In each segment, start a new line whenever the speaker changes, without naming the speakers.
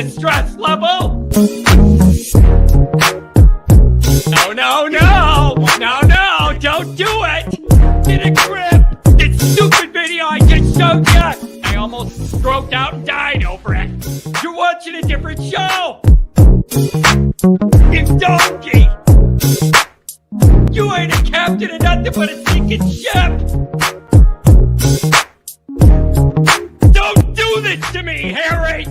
the stress level? No, don't do it. Get a grip. This stupid video I just showed you. I almost stroked out and died over it. You're watching a different show. You donkey. You ain't a captain of nothing but a sinking ship. Don't do this to me, Harry.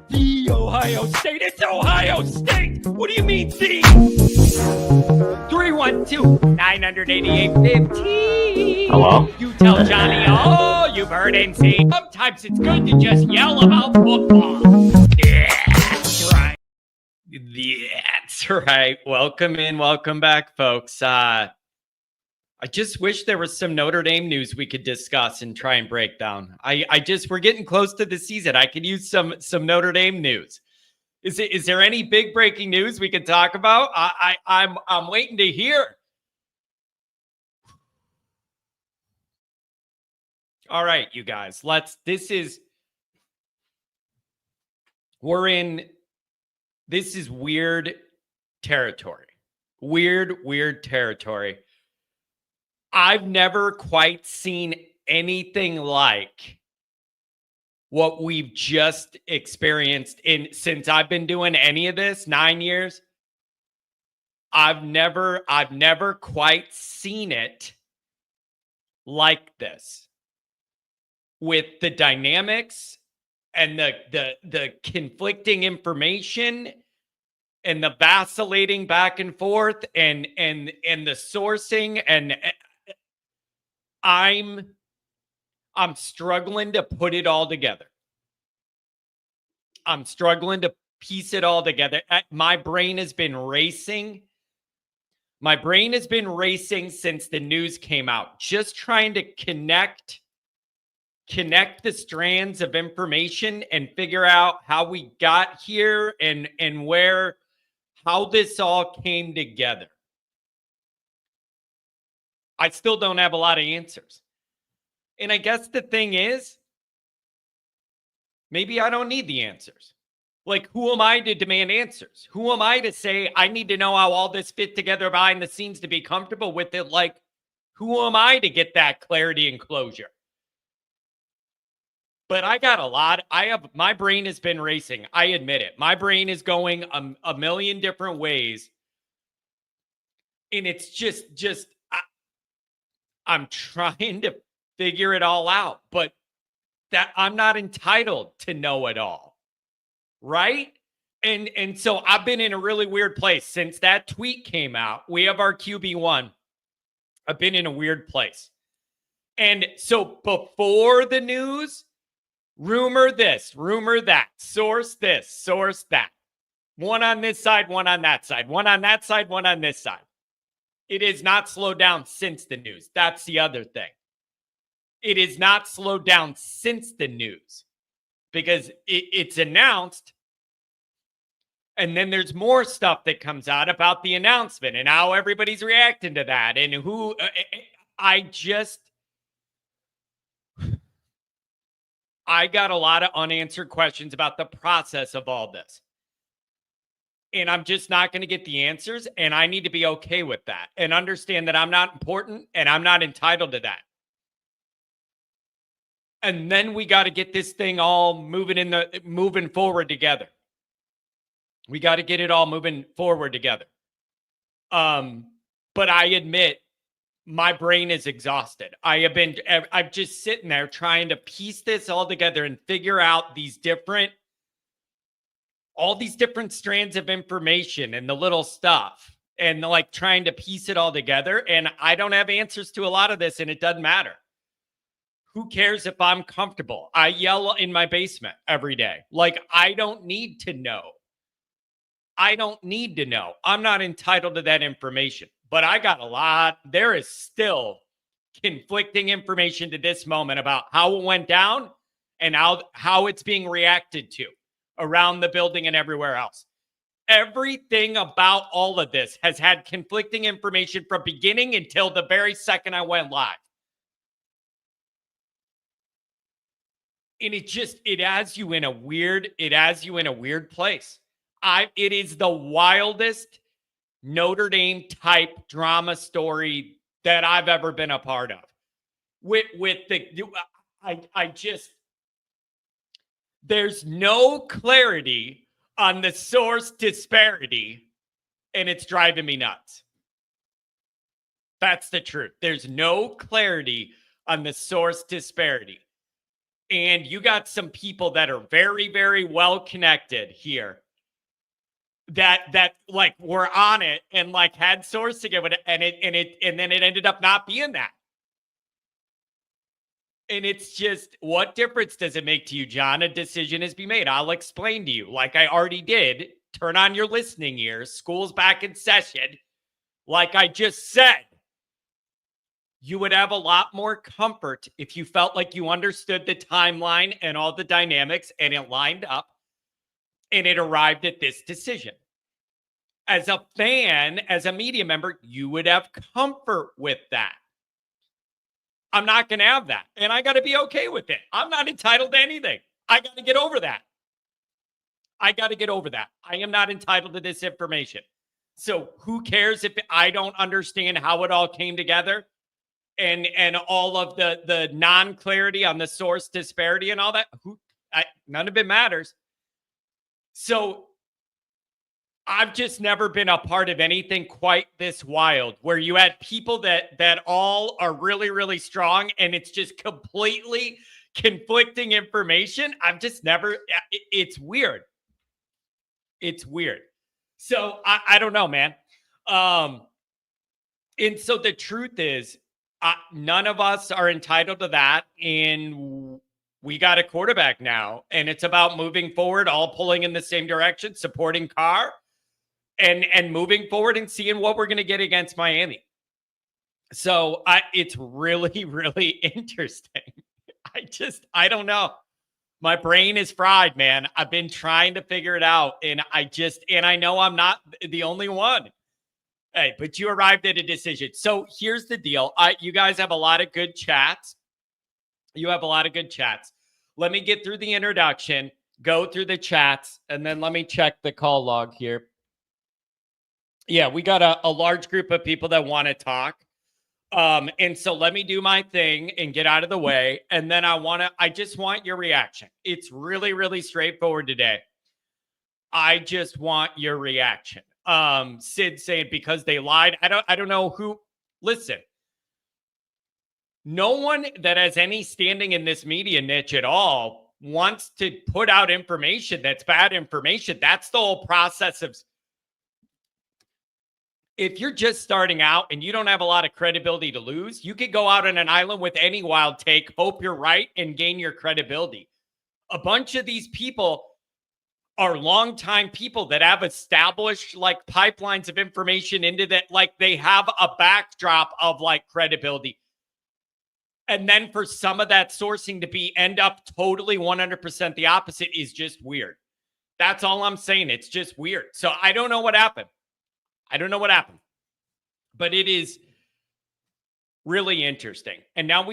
The Ohio State. It's Ohio State. What do you mean, the? 312-988-15.
Hello?
You tell Johnny all you've heard and seen. Sometimes it's good to just yell about football. Yeah, that's right. That's right. Welcome in. Welcome back, folks. I just wish there was some Notre Dame news we could discuss and try and break down. We're getting close to the season. I could use some Notre Dame news. Is there any big breaking news we could talk about? I'm waiting to hear. All right, you guys, this is weird territory. Weird territory. I've never quite seen anything like what we've just experienced since I've been doing any of this 9 years. I've never quite seen it like this, with the dynamics and the conflicting information and the vacillating back and forth and the sourcing, and I'm struggling to put it all together. I'm struggling to piece it all together. My brain has been racing. My brain has been racing since the news came out, just trying to connect the strands of information and figure out how we got here and how this all came together. I still don't have a lot of answers. And I guess the thing is, maybe I don't need the answers. Like, who am I to demand answers? Who am I to say I need to know how all this fit together behind the scenes to be comfortable with it? Like, who am I to get that clarity and closure? But I got my brain has been racing. I admit it. My brain is going a million different ways. And it's just I'm trying to figure it all out, but that I'm not entitled to know it all. Right? And so I've been in a really weird place since that tweet came out. We have our QB1. I've been in a weird place. And so before the news, rumor this, rumor that, source this, source that. One on this side, one on that side, one on that side, one on this side. It has not slowed down since the news. That's the other thing. It is not slowed down since the news, because it's announced, and then there's more stuff that comes out about the announcement and how everybody's reacting to that, and who I got a lot of unanswered questions about the process of all this. And I'm just not going to get the answers, and I need to be okay with that and understand that I'm not important and I'm not entitled to that. And then we got to get this thing all moving forward together. We got to get it all moving forward together. But I admit my brain is exhausted. I'm just sitting there trying to piece this all together and figure out all these different strands of information and the little stuff, and like trying to piece it all together. And I don't have answers to a lot of this, and it doesn't matter. Who cares if I'm comfortable? I yell in my basement every day. Like, I don't need to know. I don't need to know. I'm not entitled to that information. But I got a lot. There is still conflicting information to this moment about how it went down and how it's being reacted to around the building and everywhere else. Everything about all of this has had conflicting information from beginning until the very second I went live. And it has you in a weird place. It is the wildest Notre Dame type drama story that I've ever been a part of. There's no clarity on the source disparity, and it's driving me nuts. That's the truth. There's no clarity on the source disparity. And you got some people that are very, very well connected here that like were on it and like had sourcing of it, and then it ended up not being that. And it's just, what difference does it make to you, John? A decision has been made. I'll explain to you, like I already did. Turn on your listening ears. School's back in session. Like I just said, you would have a lot more comfort if you felt like you understood the timeline and all the dynamics and it lined up and it arrived at this decision. As a fan, as a media member, you would have comfort with that. I'm not going to have that. And I got to be okay with it. I'm not entitled to anything. I got to get over that. I am not entitled to this information. So who cares if I don't understand how it all came together and all of the non-clarity on the source disparity and all that? None of it matters. So I've just never been a part of anything quite this wild, where you had people that all are really, really strong and it's just completely conflicting information. I've just never, it's weird. It's weird. So I don't know, man. And so the truth is, none of us are entitled to that. And we got a quarterback now, and it's about moving forward, all pulling in the same direction, supporting Carr. And moving forward and seeing what we're going to get against Miami. So it's really, really interesting. I don't know. My brain is fried, man. I've been trying to figure it out. And I know I'm not the only one. Hey, but you arrived at a decision. So here's the deal. You guys have a lot of good chats. Let me get through the introduction, go through the chats, and then let me check the call log here. Yeah, we got a large group of people that want to talk. And so let me do my thing and get out of the way. And then I just want your reaction. It's really, really straightforward today. I just want your reaction. Sid saying because they lied. I don't know who. Listen, no one that has any standing in this media niche at all wants to put out information that's bad information. That's the whole process of. If you're just starting out and you don't have a lot of credibility to lose, you could go out on an island with any wild take, hope you're right, and gain your credibility. A bunch of these people are longtime people that have established like pipelines of information into that, like they have a backdrop of like credibility. And then for some of that sourcing to end up totally 100% the opposite is just weird. That's all I'm saying. It's just weird. So I don't know what happened. But it is really interesting. And now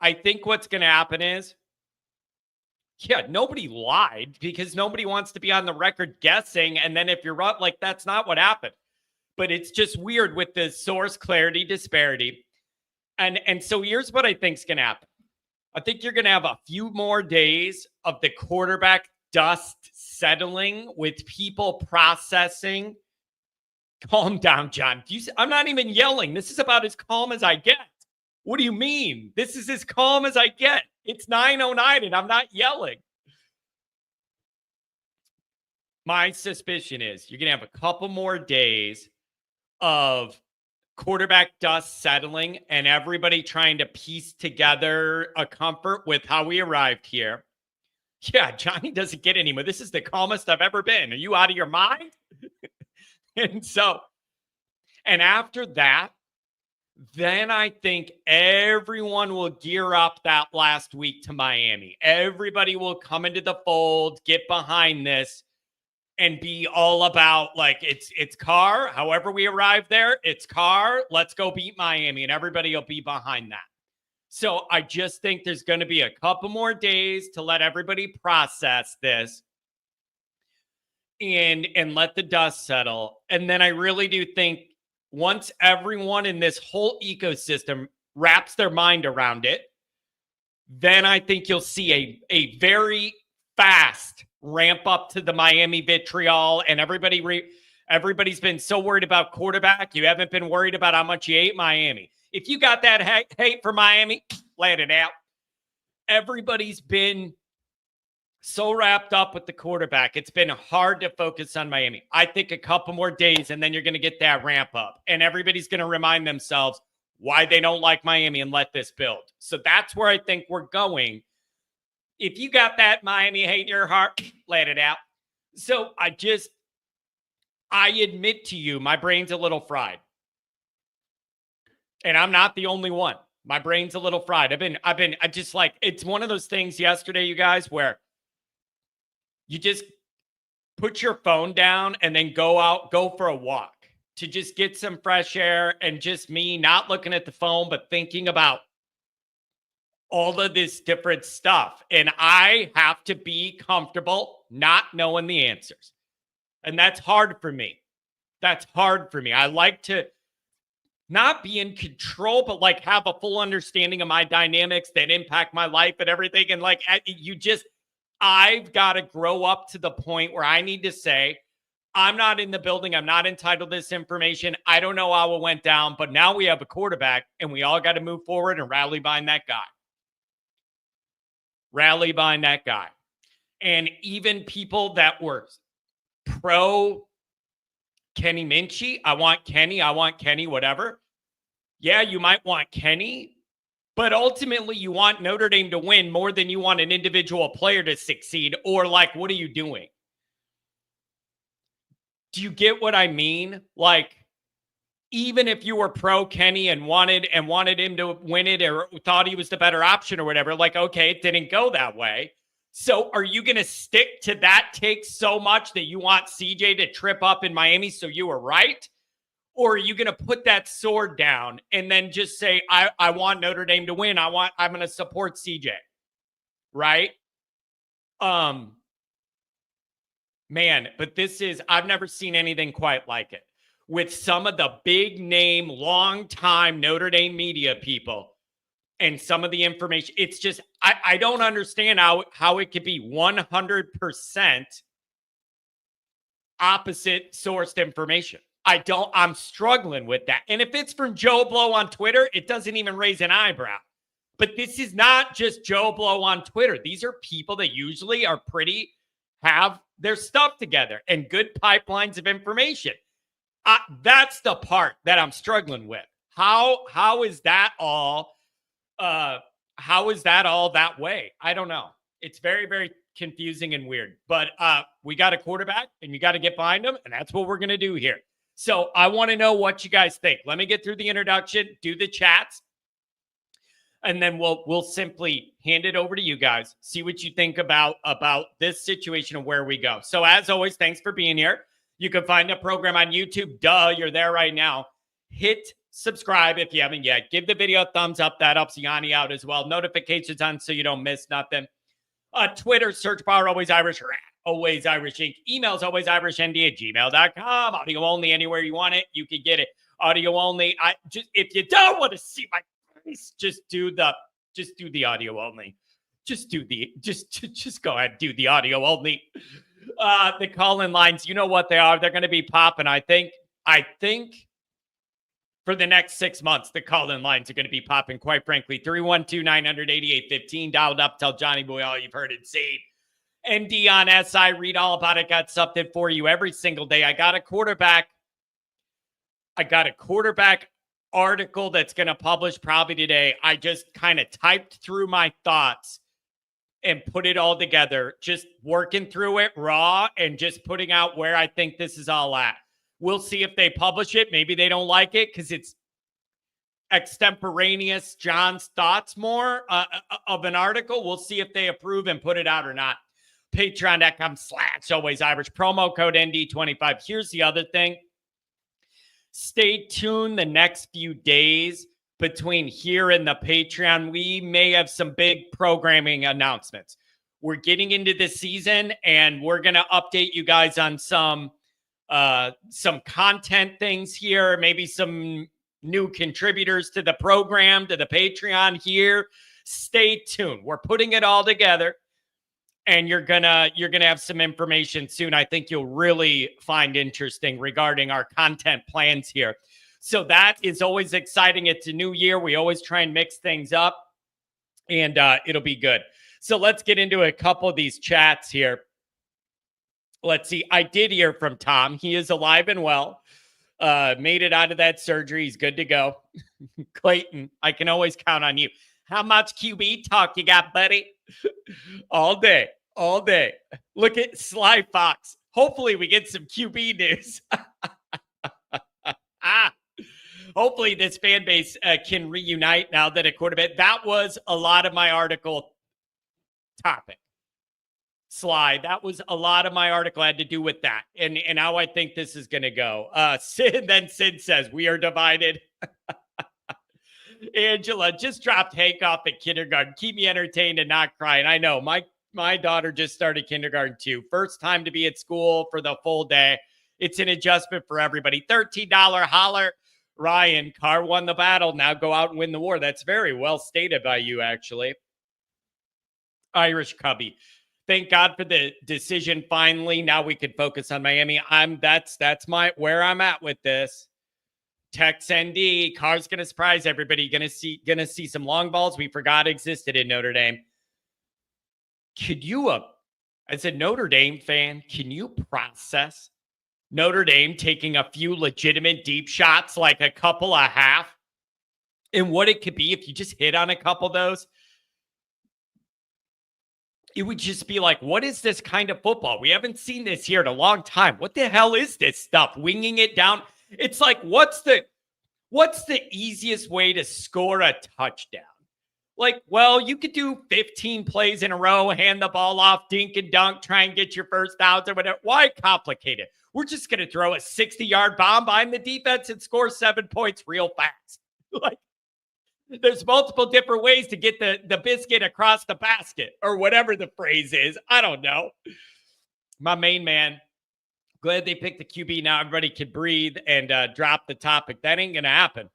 I think what's going to happen is, nobody lied because nobody wants to be on the record guessing. And then if you're wrong, like that's not what happened. But it's just weird with the source clarity disparity. And so here's what I think is going to happen. I think you're going to have a few more days of the quarterback dust settling with people processing. Calm down, John. I'm not even yelling. This is about as calm as I get. What do you mean? This is as calm as I get. It's 9:09 and I'm not yelling. My suspicion is you're going to have a couple more days of quarterback dust settling and everybody trying to piece together a comfort with how we arrived here. Yeah, Johnny doesn't get any more. This is the calmest I've ever been. Are you out of your mind? And after that, then I think everyone will gear up that last week to Miami. Everybody will come into the fold, get behind this, and be all about like it's Carr. However we arrive there, it's Carr. Let's go beat Miami, and everybody will be behind that. So I just think there's going to be a couple more days to let everybody process this and let the dust settle. And then I really do think once everyone in this whole ecosystem wraps their mind around it, then I think you'll see a very fast ramp up to the Miami vitriol. And everybody's been so worried about quarterback. You haven't been worried about how much you hate Miami. If you got that hate for Miami, let it out. Everybody's been so wrapped up with the quarterback. It's been hard to focus on Miami. I think a couple more days, and then you're going to get that ramp up. And everybody's going to remind themselves why they don't like Miami and let this build. So that's where I think we're going. If you got that Miami hate in your heart, let it out. So I admit to you, my brain's a little fried. And I'm not the only one. My brain's a little fried. I just like, it's one of those things yesterday, you guys, where you just put your phone down and then go for a walk to just get some fresh air, and just me not looking at the phone, but thinking about all of this different stuff. And I have to be comfortable not knowing the answers. And that's hard for me. I like to not be in control, but like have a full understanding of my dynamics that impact my life and everything. And like, I've got to grow up to the point where I need to say, I'm not in the building. I'm not entitled to this information. I don't know how it went down, but now we have a quarterback and we all got to move forward and rally behind that guy. And even people that were pro Kenny Minchie, I want Kenny, whatever. Yeah, you might want Kenny, but ultimately you want Notre Dame to win more than you want an individual player to succeed. Or like, what are you doing? Do you get what I mean? Like, even if you were pro Kenny and wanted him to win it, or thought he was the better option or whatever, like, okay, it didn't go that way. So are you going to stick to that take so much that you want CJ to trip up in Miami so you were right? Or are you going to put that sword down and then just say, I want Notre Dame to win. I'm going to support CJ. Right? Man, but I've never seen anything quite like it. With some of the big name, long time Notre Dame media people and some of the information, it's just, I don't understand how it could be 100% opposite sourced information. I'm struggling with that. And if it's from Joe Blow on Twitter, it doesn't even raise an eyebrow. But this is not just Joe Blow on Twitter. These are people that usually are have their stuff together and good pipelines of information. That's the part that I'm struggling with. How is that all? How is that all that way? I don't know. It's very, very confusing and weird. But we got a quarterback, and you got to get behind him, and that's what we're going to do here. So I want to know what you guys think. Let me get through the introduction, do the chats, and then we'll simply hand it over to you guys. See what you think about this situation and where we go. So as always, thanks for being here. You can find the program on YouTube. Duh, you're there right now. Hit subscribe if you haven't yet. Give the video a thumbs up. That helps Yanni out as well. Notifications on so you don't miss nothing. Twitter, search bar, Always Irish, or Always Irish Inc. Emails, alwaysirishnd@gmail.com. Audio only, anywhere you want it, you can get it. Audio only. If you don't want to see my face, just do the audio only. Just go ahead and do the audio only. The call-in lines, you know what they are. They're going to be popping. I think for the next 6 months, the call-in lines are going to be popping, quite frankly. 312-900-8815. Dialed up. Tell Johnny Boy all you've heard and seen. ND on SI. Read all about it. Got something for you every single day. I got a quarterback article that's going to publish probably today. I just kind of typed through my thoughts and put it all together, just working through it raw and just putting out where I think this is all at. We'll see if they publish it. Maybe they don't like it because it's extemporaneous John's thoughts more of an article. We'll see if they approve and put it out or not. Patreon.com/Always Irish. Promo code ND25. Here's the other thing. Stay tuned the next few days between here and the Patreon, we may have some big programming announcements. We're getting into the season, and we're going to update you guys on some content things here, maybe some new contributors to the program, to the Patreon here. Stay tuned. We're putting it all together, and you're gonna have some information soon. I think you'll really find interesting regarding our content plans here. So that is always exciting. It's a new year. We always try and mix things up, and it'll be good. So let's get into a couple of these chats here. Let's see. I did hear from Tom. He is alive and well. Made it out of that surgery. He's good to go. Clayton, I can always count on you. How much QB talk you got, buddy? All day. All day. Look at Sly Fox. Hopefully we get some QB news. Hopefully this fan base can reunite now that a quarterback. That was a lot of my article topic. Sly, that was a lot of my article had to do with that. And how I think this is going to go. Sid says, we are divided. Angela just dropped Hank off at kindergarten. Keep me entertained and not crying. I know. My daughter just started kindergarten too. First time to be at school for the full day. It's an adjustment for everybody. $13 holler. Ryan, Carr won the battle. Now go out and win the war. That's very well stated by you, actually. Irish Cubby. Thank God for the decision. Finally, now we can focus on Miami. That's where I'm at with this. Tex ND, Carr's gonna surprise everybody. Gonna see some long balls we forgot existed in Notre Dame. Could you, as a Notre Dame fan, can you process Notre Dame taking a few legitimate deep shots, like a couple a half, and what it could be if you just hit on a couple of those? It would just be like, what is this kind of football? We haven't seen this here in a long time. What the hell is this stuff? Winging it down. It's like, what's the easiest way to score a touchdown? Like, well, you could do 15 plays in a row, hand the ball off, dink and dunk, try and get your first downs or whatever. Why complicate it? We're just going to throw a 60-yard bomb behind the defense and score 7 points real fast. Like, there's multiple different ways to get the biscuit across the basket or whatever the phrase is. I don't know. My main man, glad they picked the QB. Now everybody can breathe and drop the topic. That ain't going to happen.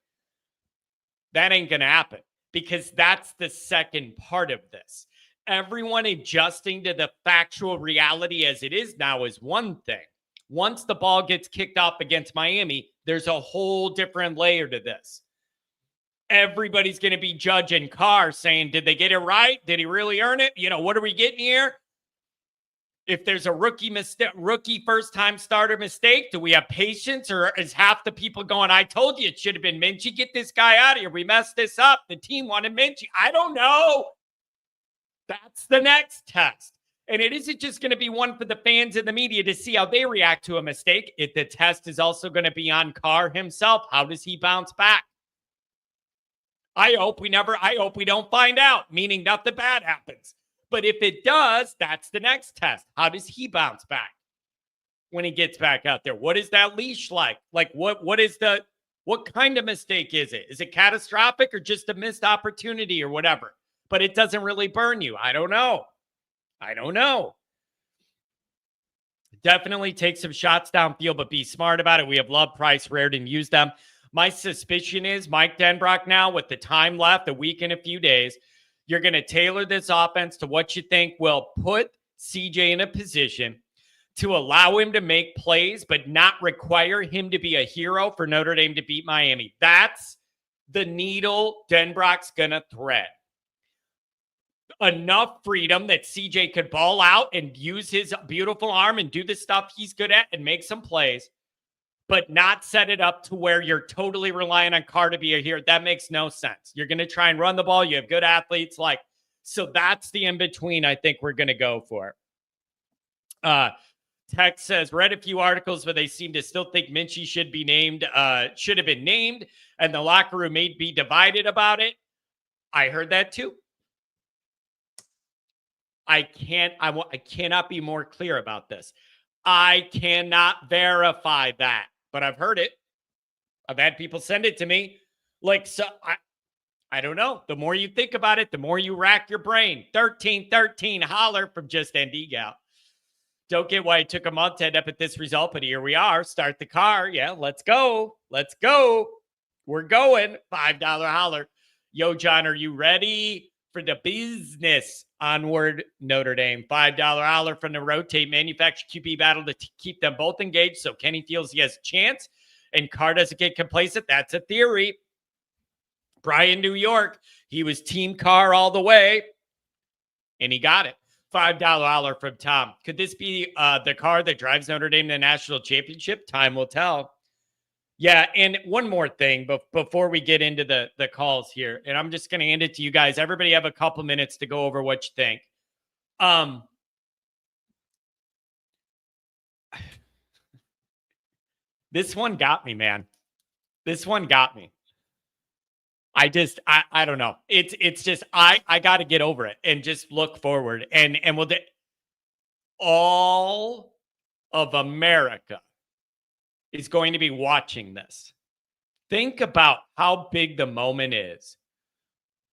That ain't going to happen because that's the second part of this. Everyone adjusting to the factual reality as it is now is one thing. Once the ball gets kicked off against Miami, there's a whole different layer to this. Everybody's going to be judging Carr, saying, did they get it right? Did he really earn it? You know, what are we getting here? If there's a rookie first-time starter mistake, do we have patience, or is half the people going, I told you it should have been Minchie. Get this guy out of here. We messed this up. The team wanted Minchie. I don't know. That's the next test. And it isn't just going to be one for the fans and the media to see how they react to a mistake. The test is also going to be on Carr himself. How does he bounce back? I hope we don't find out, meaning nothing bad happens. But if it does, that's the next test. How does he bounce back when he gets back out there? What is that leash like? Like what kind of mistake is it? Is it catastrophic or just a missed opportunity or whatever? But it doesn't really burn you. I don't know. Definitely take some shots downfield, but be smart about it. We have Love, Price, Raritan, use them. My suspicion is Mike Denbrock now, with the time left, a week and a few days, you're going to tailor this offense to what you think will put CJ in a position to allow him to make plays, but not require him to be a hero for Notre Dame to beat Miami. That's the needle Denbrock's going to thread. Enough freedom that CJ could ball out and use his beautiful arm and do the stuff he's good at and make some plays, but not set it up to where you're totally relying on Carr to be a hero. That makes no sense. You're going to try and run the ball. You have good athletes. So that's the in-between I think we're going to go for. Tex says, read a few articles, but they seem to still think Minchie should have been named, and the locker room may be divided about it. I heard that too. I cannot be more clear about this. I cannot verify that, but I've heard it. I've had people send it to me. I don't know. The more you think about it, the more you rack your brain. 13-13, holler from Just Andy Gal. Don't get why it took a month to end up at this result, but here we are. Start the car. Yeah, let's go. Let's go. We're going. $5 holler. Yo, John, are you ready for the business? Onward, Notre Dame. $5 holler from the Rotate Manufacture QB battle to keep them both engaged so Kenny feels he has a chance and Carr doesn't get complacent. That's a theory. Brian, New York, he was Team Carr all the way, and he got it. $5 holler from Tom. Could this be the car that drives Notre Dame to the national championship? Time will tell. Yeah, and one more thing before we get into the calls here, and I'm just going to hand it to you guys. Everybody have a couple minutes to go over what you think. This one got me, man. This one got me. I don't know. It's just, I got to get over it and just look forward. And we'll all of America is going to be watching this. Think about how big the moment is.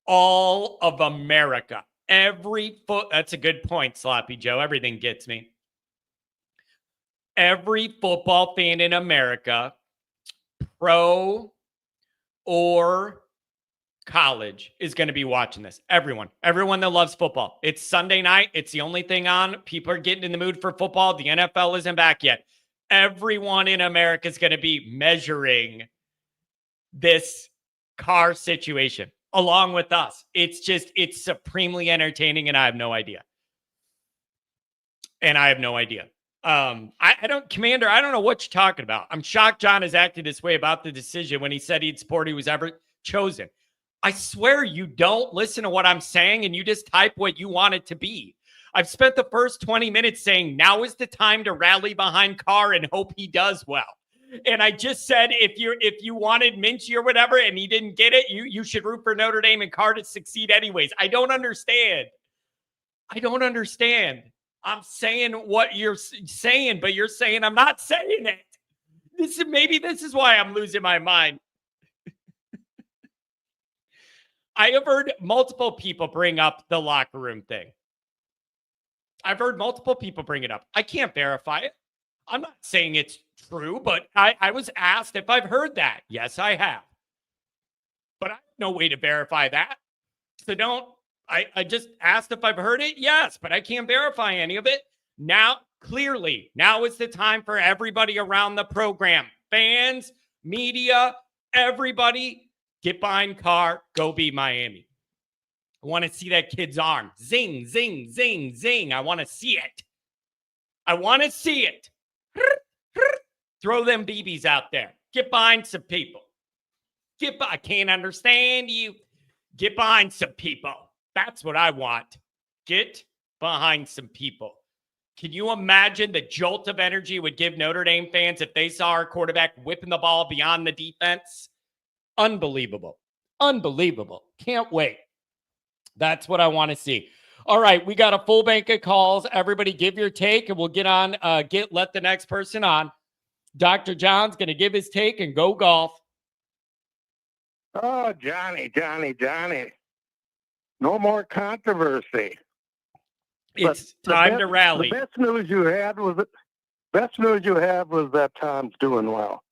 All of America, that's a good point, Sloppy Joe. Everything gets me. Every football fan in America, pro or college, is going to be watching this. Everyone that loves football. It's Sunday night. It's the only thing on. People are getting in the mood for football. The NFL isn't back yet. Everyone in America is going to be measuring this Carr situation along with us. It's supremely entertaining, and I have no idea. Commander, I don't know what you're talking about. I'm shocked John has acted this way about the decision when he said he'd support who was ever chosen. I swear you don't listen to what I'm saying and you just type what you want it to be. I've spent the first 20 minutes saying now is the time to rally behind Carr and hope he does well. And I just said if you wanted Minchie or whatever and he didn't get it, you should root for Notre Dame and Carr to succeed anyways. I don't understand. I'm saying what you're saying, but you're saying I'm not saying it. Maybe this is why I'm losing my mind. I have heard multiple people bring up the locker room thing. I've heard multiple people bring it up. I can't verify it. I'm not saying it's true, but I was asked if I've heard that. Yes, I have. But I have no way to verify that. So I just asked if I've heard it. Yes, but I can't verify any of it. Now is the time for everybody around the program. Fans, media, everybody, get behind Carr, go beat Miami. I want to see that kid's arm. Zing, zing, zing, zing. I want to see it. Throw them BBs out there. Get behind some people. I can't understand you. Get behind some people. That's what I want. Get behind some people. Can you imagine the jolt of energy it would give Notre Dame fans if they saw our quarterback whipping the ball beyond the defense? Unbelievable. Can't wait. That's what I want to see. All right, we got a full bank of calls. Everybody give your take, and we'll get on, let the next person on. Dr. John's going to give his take and go golf.
Oh, Johnny. No more controversy.
It's time to rally.
The best news you had was that Tom's doing well.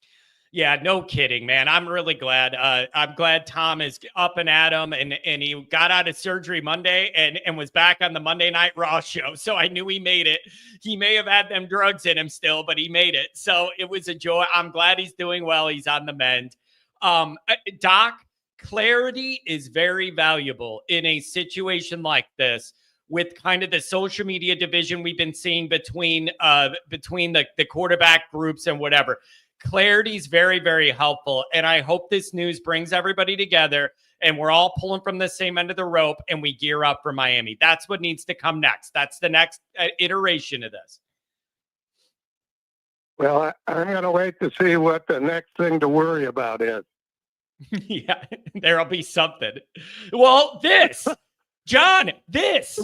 Yeah, no kidding, man. I'm really glad. I'm glad Tom is up and at 'em, and he got out of surgery Monday and was back on the Monday Night Raw show. So I knew he made it. He may have had them drugs in him still, but he made it. So it was a joy. I'm glad he's doing well. He's on the mend. Doc, clarity is very valuable in a situation like this with kind of the social media division we've been seeing between the quarterback groups and whatever. Clarity is very, very helpful. And I hope this news brings everybody together and we're all pulling from the same end of the rope and we gear up for Miami. That's what needs to come next. That's the next iteration of this.
Well, I'm going to wait to see what the next thing to worry about is.
Yeah, there'll be something. Well, John, because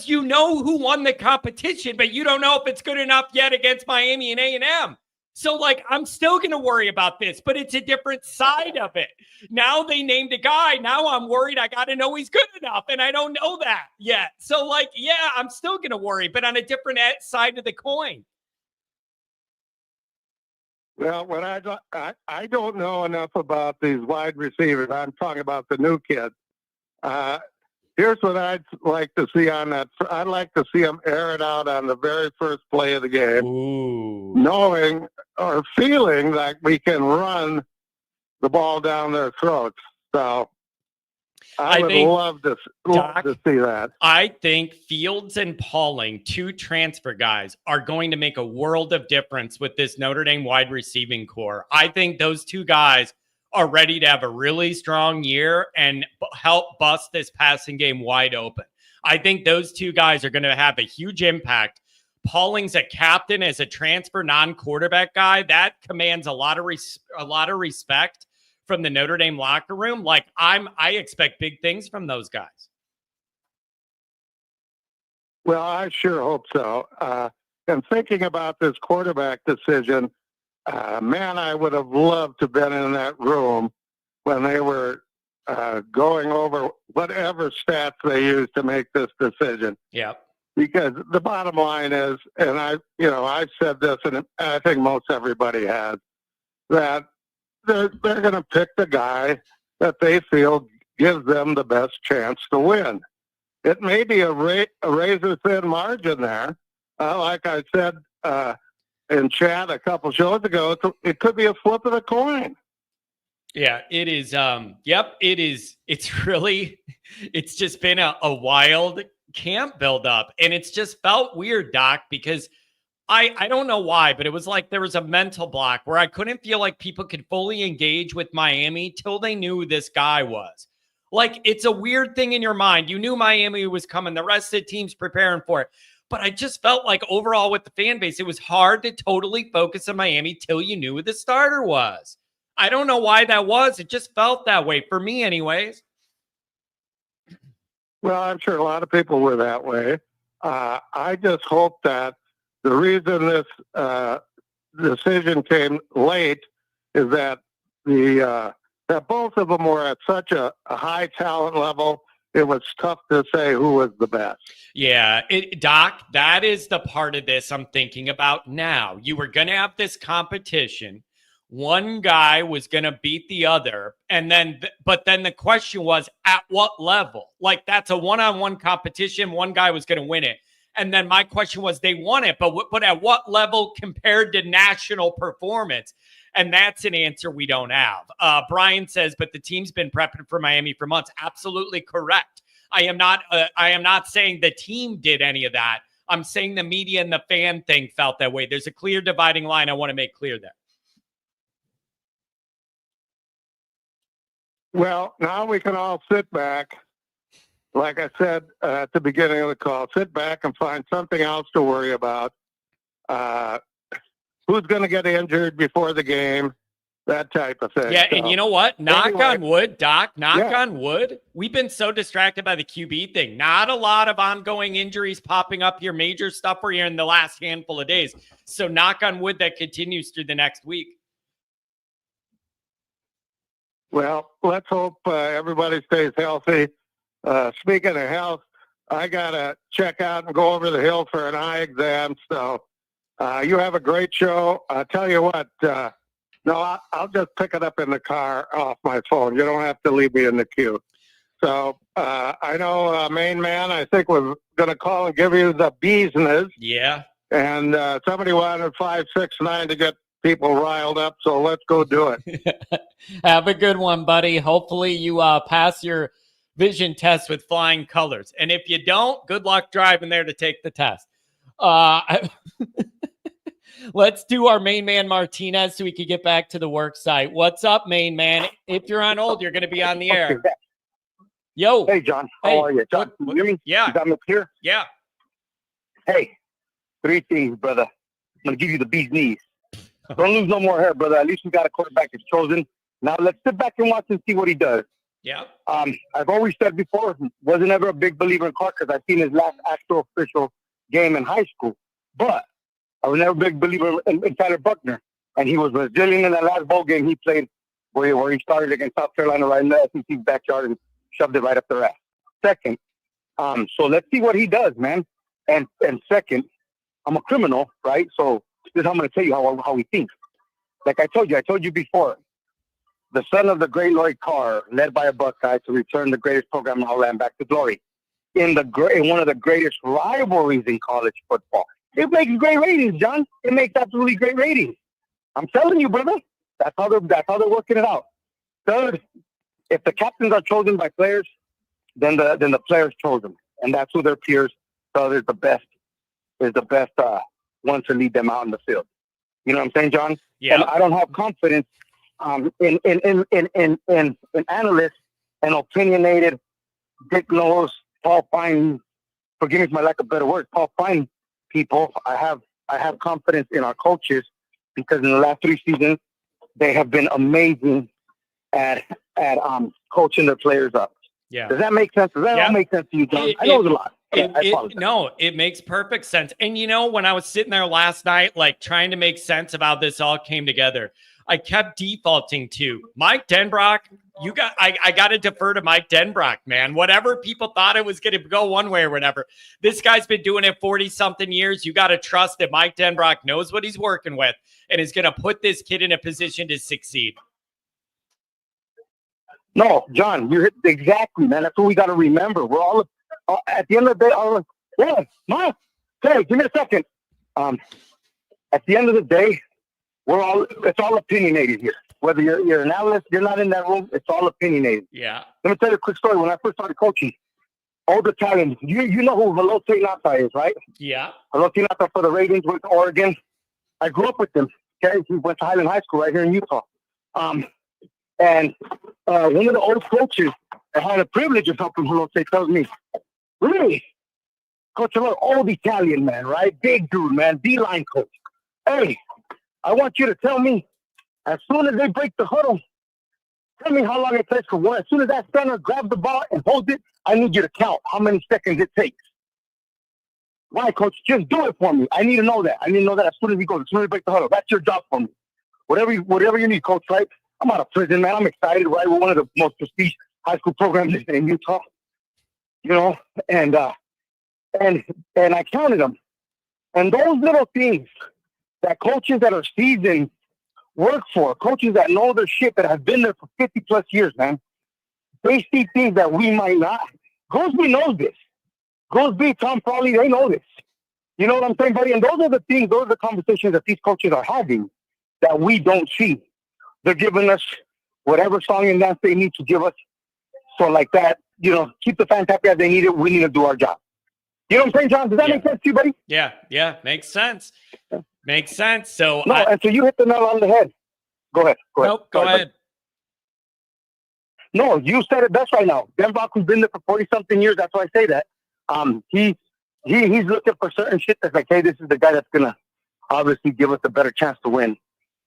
you know who won the competition, but you don't know if it's good enough yet against Miami and A&M. So, like, I'm still going to worry about this, but it's a different side of it. Now they named a guy. Now I'm worried. I got to know he's good enough, and I don't know that yet. So, like, yeah, I'm still going to worry, but on a different side of the coin.
Well, when I don't know enough about these wide receivers. I'm talking about the new kids. Here's what I'd like to see on that. I'd like to see them air it out on the very first play of the game, knowing or feeling like we can run the ball down their throats. So I would love to see that.
I think Fields and Pauling, 2 transfer guys, are going to make a world of difference with this Notre Dame wide receiving core. I think those 2 guys are ready to have a really strong year and help bust this passing game wide open. I think those 2 guys are going to have a huge impact. Pauling's a captain as a transfer non-quarterback guy. That commands a lot of respect from the Notre Dame locker room. Like, I expect big things from those guys.
Well, I sure hope so. And thinking about this quarterback decision, man, I would have loved to have been in that room when they were going over whatever stats they used to make this decision.
Yeah.
Because the bottom line is, and I've said this, and I think most everybody has, that they're going to pick the guy that they feel gives them the best chance to win. It may be a razor-thin margin there. Like I said in chat a couple shows ago, it could be a flip of the coin.
Yeah, it is. Yep, it is. It's just been a wild camp buildup, and it's just felt weird, Doc, because I don't know why, but it was like there was a mental block where I couldn't feel like people could fully engage with Miami till they knew who this guy was. Like, it's a weird thing in your mind. You knew Miami was coming. The rest of the team's preparing for it. But I just felt like overall with the fan base, it was hard to totally focus on Miami till you knew who the starter was. I don't know why that was. It just felt that way for me anyways.
Well, I'm sure a lot of people were that way. I just hope that the reason this decision came late is that that both of them were at such a high talent level, it was tough to say who was the best.
Yeah, Doc, that is the part of this I'm thinking about now. You were going to have this competition. One guy was going to beat the other. But then the question was, at what level? Like, that's a one-on-one competition. One guy was going to win it. And then my question was, they won it, but at what level compared to national performance? And that's an answer we don't have. Brian says, but the team's been prepping for Miami for months. Absolutely correct. I am not saying the team did any of that. I'm saying the media and the fan thing felt that way. There's a clear dividing line I want to make clear there.
Well, now we can all sit back. Like I said at the beginning of the call, sit back and find something else to worry about. Who's going to get injured before the game, that type of thing.
Yeah, so, and you know what? Knock on wood, Doc, on wood. We've been so distracted by the QB thing. Not a lot of ongoing injuries popping up here, major stuff for you in the last handful of days. So knock on wood that continues through the next week.
Well, let's hope everybody stays healthy. Speaking of health, I got to check out and go over the hill for an eye exam. So you have a great show. I'll tell you what, I'll just pick it up in the car off my phone. You don't have to leave me in the queue. So I know Main Man, I think, was going to call and give you the business.
Yeah.
And somebody wanted 569 to get people riled up. So let's go do it.
Have a good one, buddy. Hopefully you pass your vision test with flying colors. And if you don't, good luck driving there to take the test. Let's do our Main Man Martinez so we can get back to the work site. What's up, Main Man? If you're on hold, you're going to be on the air. Yo.
Hey, John. How are you? John, can you hear me?
Yeah.
You got me up here?
Yeah.
Hey, 3 things, brother. I'm going to give you the bee's knees. Don't lose no more hair, brother. At least we got a quarterback that's chosen. Now let's sit back and watch and see what he does.
Yeah.
I've always said before, wasn't ever a big believer in Carr because I've seen his last actual official game in high school. But I was never a big believer in Tyler Buckner. And he was resilient in that last bowl game he played where he started against South Carolina right in the SEC's backyard and shoved it right up their ass. Second, so let's see what he does, man. And second, I'm a criminal, right? So this is how I'm going to tell you how he thinks. Like I told you before, the son of the great Lloyd Carr, led by a Buckeye to return the greatest program in all land back to glory in one of the greatest rivalries in college football. It makes great ratings, John. It makes absolutely great ratings. I'm telling you, brother. That's how they're working it out. Third, if the captains are chosen by players, then the players chose them, and that's who their peers felt is the best one to lead them out in the field. You know what I'm saying, John?
Yeah.
And I don't have confidence in analysts and opinionated Dick Nose, Paul Fine. Forgive me for my lack of better words. Paul Fine people. I have confidence in our coaches because in the last 3 seasons they have been amazing at coaching their players up.
Yeah.
Does that make sense? Does that all make sense to you, John? I know it's a lot.
No, it makes perfect sense. And when I was sitting there last night, like trying to make sense of how this all came together, I kept defaulting to Mike Denbrock. I got to defer to Mike Denbrock, man. Whatever people thought it was going to go one way or whatever, this guy's been doing it 40 something years. You got to trust that Mike Denbrock knows what he's working with and is going to put this kid in a position to succeed.
No, John, you hit exactly, man. That's what we got to remember. We're all at the end of the day. Hey, give me a second. At the end of the day, it's all opinionated here. Whether you're an analyst, you're not in that room, it's all opinionated.
Yeah.
Let me tell you a quick story. When I first started coaching, old Italian, you know who Veloce Nata is, right?
Yeah.
Veloce Nata for the Ravens with Oregon. I grew up with him. Okay, he went to Highland High School right here in Utah. And one of the old coaches that had the privilege of helping Veloce tells me, really, Coach, old Italian man, right? Big dude, man, D-line coach. Hey, I want you to tell me, as soon as they break the huddle, tell me how long it takes for one. As soon as that center grabs the ball and holds it, I need you to count how many seconds it takes. Why, Coach? Just do it for me. I need to know that. I need to know that as soon as as soon as they break the huddle. That's your job for me. Whatever you need, Coach, right? I'm out of prison, man. I'm excited, right? We're one of the most prestigious high school programs in Utah, and I counted them. And those little things that coaches that are seasoned work for, coaches that know their shit, that have been there for 50 plus years, man, they see things that we might not. Goolsby knows this. Goolsby, Tom Frawley, they know this. You know what I'm saying, buddy? And those are the things, those are the conversations that these coaches are having that we don't see. They're giving us whatever song and dance they need to give us. So like that, keep the fans happy as they need it. We need to do our job. You know what I'm saying, John? Does that make sense to you, buddy?
Yeah. Makes sense. Makes sense. So
and so you hit the nail on the head. Go ahead.
Nope, go ahead.
No, you said it best right now. Denbrock, who's been there for 40-something years, that's why I say that. He's looking for certain shit that's like, hey, this is the guy that's going to obviously give us a better chance to win.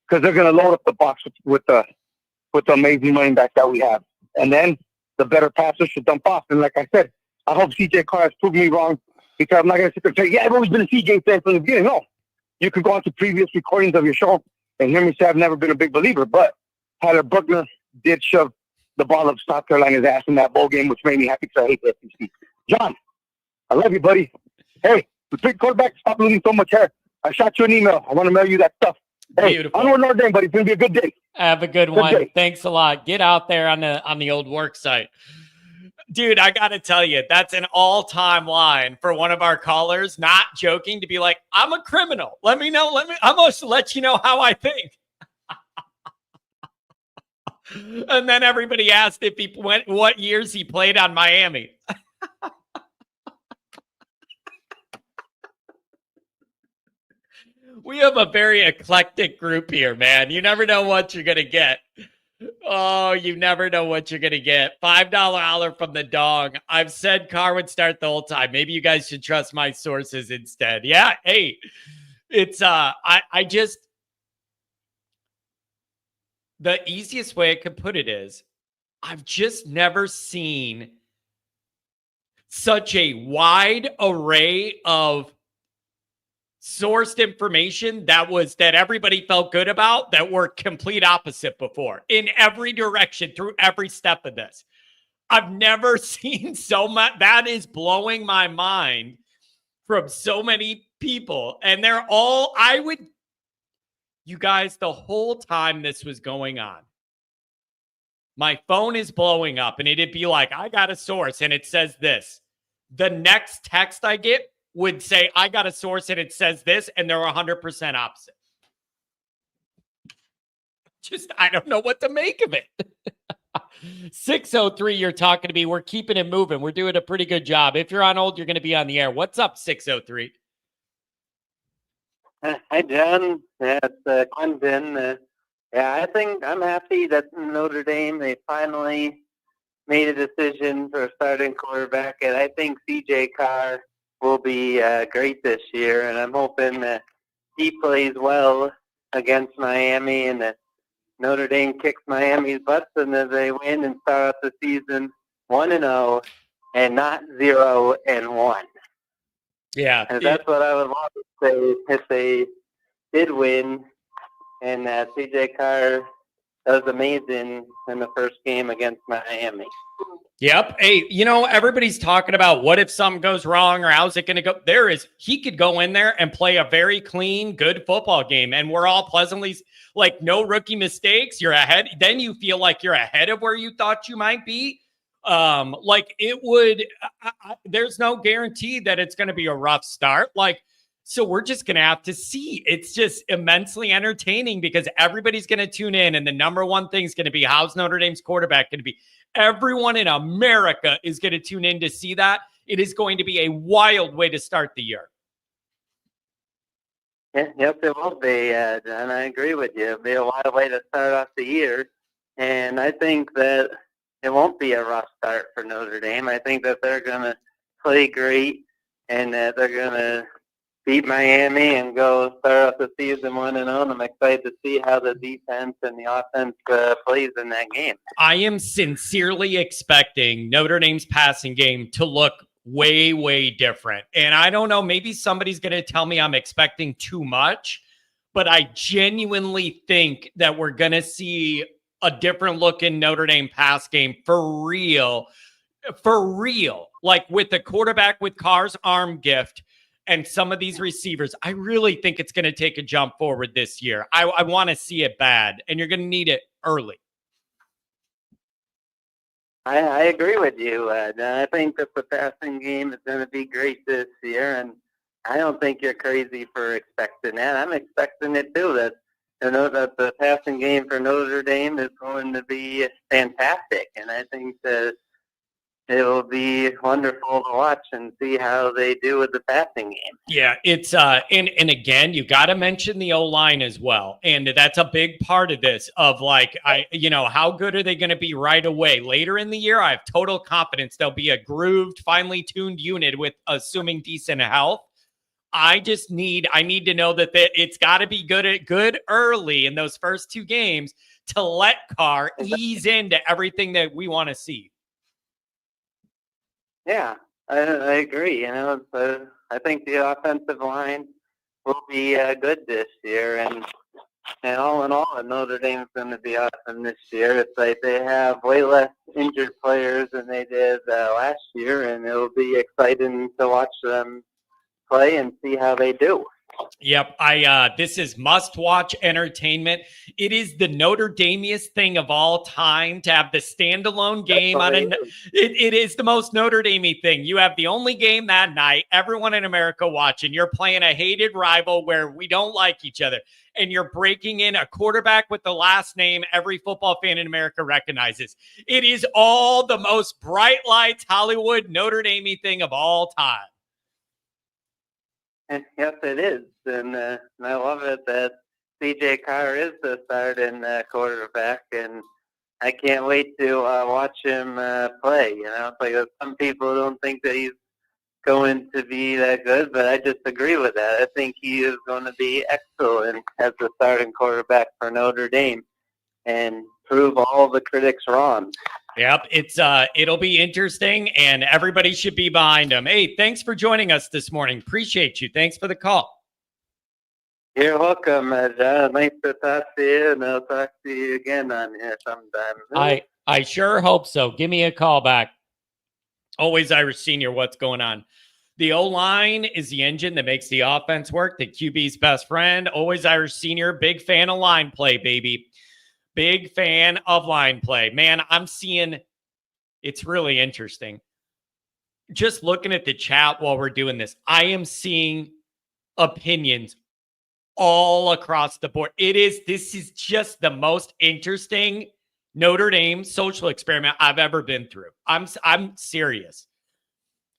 Because they're going to load up the box with the amazing running back that we have. And then the better passers should dump off. And like I said, I hope CJ Carr has proved me wrong, because I'm not going to sit there and say, yeah, I've always been a CJ fan from the beginning. No. You could go on to previous recordings of your show and hear me say I've never been a big believer. But Tyler Buckner did shove the ball of South Carolina's ass in that bowl game, which made me happy because I hate the SEC. John, I love you, buddy. Hey, the big quarterback, stop losing so much hair. I shot you an email. I want to mail you that stuff. Hey,
beautiful.
Onward Notre Dame, buddy. It's going to be a good day.
Have a good one. Day. Thanks a lot. Get out there on the old work site. Dude, I got to tell you, that's an all-time line for one of our callers, not joking, to be like, I'm a criminal. Let me know. I'm going to let you know how I think. And then everybody asked if he went, what years he played on Miami. We have a very eclectic group here, man. You never know what you're going to get. Oh, you never know what you're going to get. $5 holler from the dog. I've said Carr would start the whole time. Maybe you guys should trust my sources instead. Yeah, hey, it's, I just, the easiest way I could put it is, I've just never seen such a wide array of sourced information that everybody felt good about that were complete opposite before in every direction through every step of this. I've never seen so much. That is blowing my mind from so many people. And they're all, you guys, the whole time this was going on, my phone is blowing up and it'd be like, I got a source and it says this. The next text I get would say, I got a source and it says this, and they're 100% opposite. Just, I don't know what to make of it. 603, you're talking to me. We're keeping it moving. We're doing a pretty good job. If you're on hold, you're going to be on the air. What's up, 603?
Hi, John. It's Quentin. I think I'm happy that Notre Dame, they finally made a decision for a starting quarterback, and I think C.J. Carr will be great this year, and I'm hoping that he plays well against Miami and that Notre Dame kicks Miami's butts and that they win and start out the season 1-0 and not 0-1.
Yeah.
And that's what I would love to say if they did win, and C.J. Carr does amazing in the first game against Miami.
Yep. Hey, everybody's talking about what if something goes wrong or how's it going to go? He could go in there and play a very clean, good football game. And we're all pleasantly like, no rookie mistakes. You're ahead. Then you feel like you're ahead of where you thought you might be. There's no guarantee that it's going to be a rough start. So we're just going to have to see. It's just immensely entertaining because everybody's going to tune in. And the number one thing is going to be, how's Notre Dame's quarterback going to be? Everyone in America is going to tune in to see that. It is going to be a wild way to start the year.
Yes, it will be, and I agree with you. It'll be a wild way to start off the year. And I think that it won't be a rough start for Notre Dame. I think that they're going to play great and that they're going to beat Miami and go start off the season 1-0. I'm excited to see how the defense and the offense plays in that game.
I am sincerely expecting Notre Dame's passing game to look way, way different. And I don't know, maybe somebody's going to tell me I'm expecting too much, but I genuinely think that we're going to see a different look in Notre Dame pass game for real, like with the quarterback with Carr's arm gift. And some of these receivers, I really think it's going to take a jump forward this year. I want to see it bad, and you're going to need it early.
I agree with you. I think that the passing game is going to be great this year, and I don't think you're crazy for expecting that. I'm expecting it too. That the passing game for Notre Dame is going to be fantastic, and I think that it will be wonderful to watch and see how they do with the passing game.
Yeah, it's and again, you got to mention the O-line as well. And that's a big part of this of how good are they going to be right away? Later in the year, I have total confidence they'll be a grooved, finely tuned unit with assuming decent health. I need to know that it's got to be good early in those first two games to let Carr ease into everything that we want to see.
Yeah, I agree. I think the offensive line will be good this year, and all in all, Notre Dame's going to be awesome this year. It's like they have way less injured players than they did last year, and it'll be exciting to watch them play and see how they do.
Yep. This is must-watch entertainment. It is the Notre Damiest thing of all time to have the standalone game it is the most Notre Dame thing. You have the only game that night, everyone in America watching. You're playing a hated rival where we don't like each other, and you're breaking in a quarterback with the last name every football fan in America recognizes. It is all the most bright lights Hollywood Notre Dame thing of all time.
Yes, it is, and I love it that C.J. Carr is the starting quarterback, and I can't wait to watch him play. It's like some people don't think that he's going to be that good, but I disagree with that. I think he is going to be excellent as the starting quarterback for Notre Dame and prove all the critics wrong.
Yep, it'll be interesting, and everybody should be behind him. Hey, thanks for joining us this morning. Appreciate you. Thanks for the call.
You're welcome, John. Nice to talk to you, and I'll talk to you again on here sometime.
I sure hope so. Give me a call back. Always Irish Senior, what's going on? The O-line is the engine that makes the offense work. The QB's best friend. Always Irish Senior, big fan of line play, baby. Big fan of line play. Man, I'm seeing, it's really interesting. Just looking at the chat while we're doing this, I am seeing opinions all across the board. This is just the most interesting Notre Dame social experiment I've ever been through. I'm serious.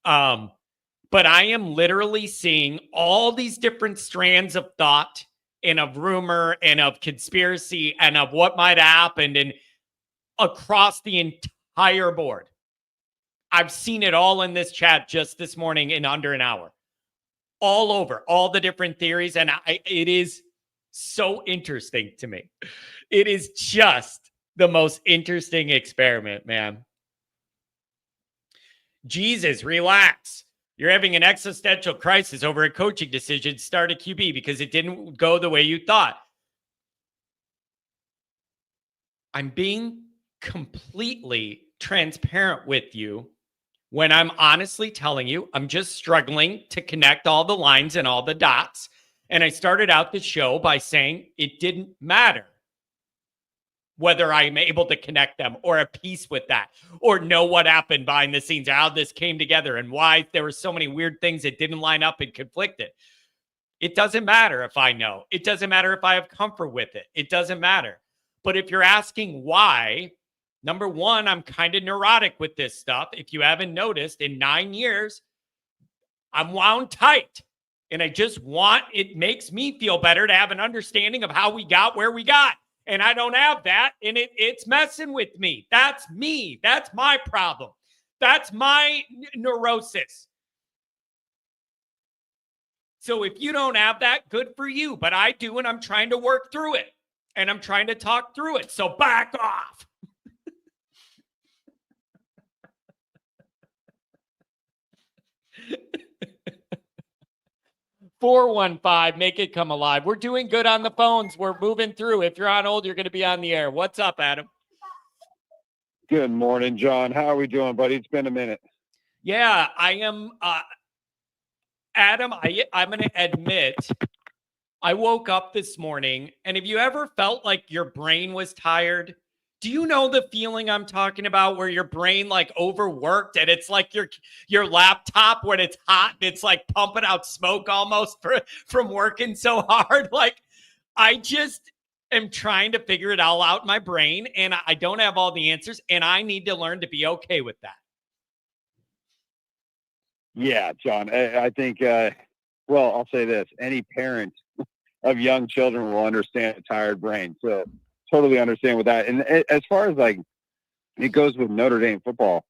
But I am literally seeing all these different strands of thought and of rumor and of conspiracy and of what might have happened and across the entire board. I've seen it all in this chat just this morning in under an hour. All over, all the different theories. And it is so interesting to me. It is just the most interesting experiment, man. Jesus, relax. You're having an existential crisis over a coaching decision to start a QB because it didn't go the way you thought. I'm being completely transparent with you when I'm honestly telling you I'm just struggling to connect all the lines and all the dots. And I started out the show by saying it didn't matter whether I'm able to connect them or a piece with that or know what happened behind the scenes, how this came together and why there were so many weird things that didn't line up and conflicted. It doesn't matter if I know. It doesn't matter if I have comfort with it. It doesn't matter. But if you're asking why, number one, I'm kind of neurotic with this stuff. If you haven't noticed, in 9 years, I'm wound tight. And it makes me feel better to have an understanding of how we got where we got. And I don't have that. And it's messing with me. That's me. That's my problem. That's my neurosis. So if you don't have that, good for you. But I do, and I'm trying to work through it. And I'm trying to talk through it. So back off. 415, make it come alive. We're doing good on the phones. We're moving through. If you're on hold, you're going to be on the air. What's up, Adam?
Good morning, John. How are we doing, buddy? It's been a minute.
Yeah, I am. Adam, I'm going to admit, I woke up this morning, and have you ever felt like your brain was tired? Do you know the feeling I'm talking about where your brain like overworked and it's like your laptop when it's hot and it's like pumping out smoke almost from working so hard? Like I just am trying to figure it all out in my brain and I don't have all the answers and I need to learn to be okay with that.
Yeah, John, I think, well, I'll say this. Any parent of young children will understand a tired brain. So totally understand with that. And as far as like it goes with Notre Dame football,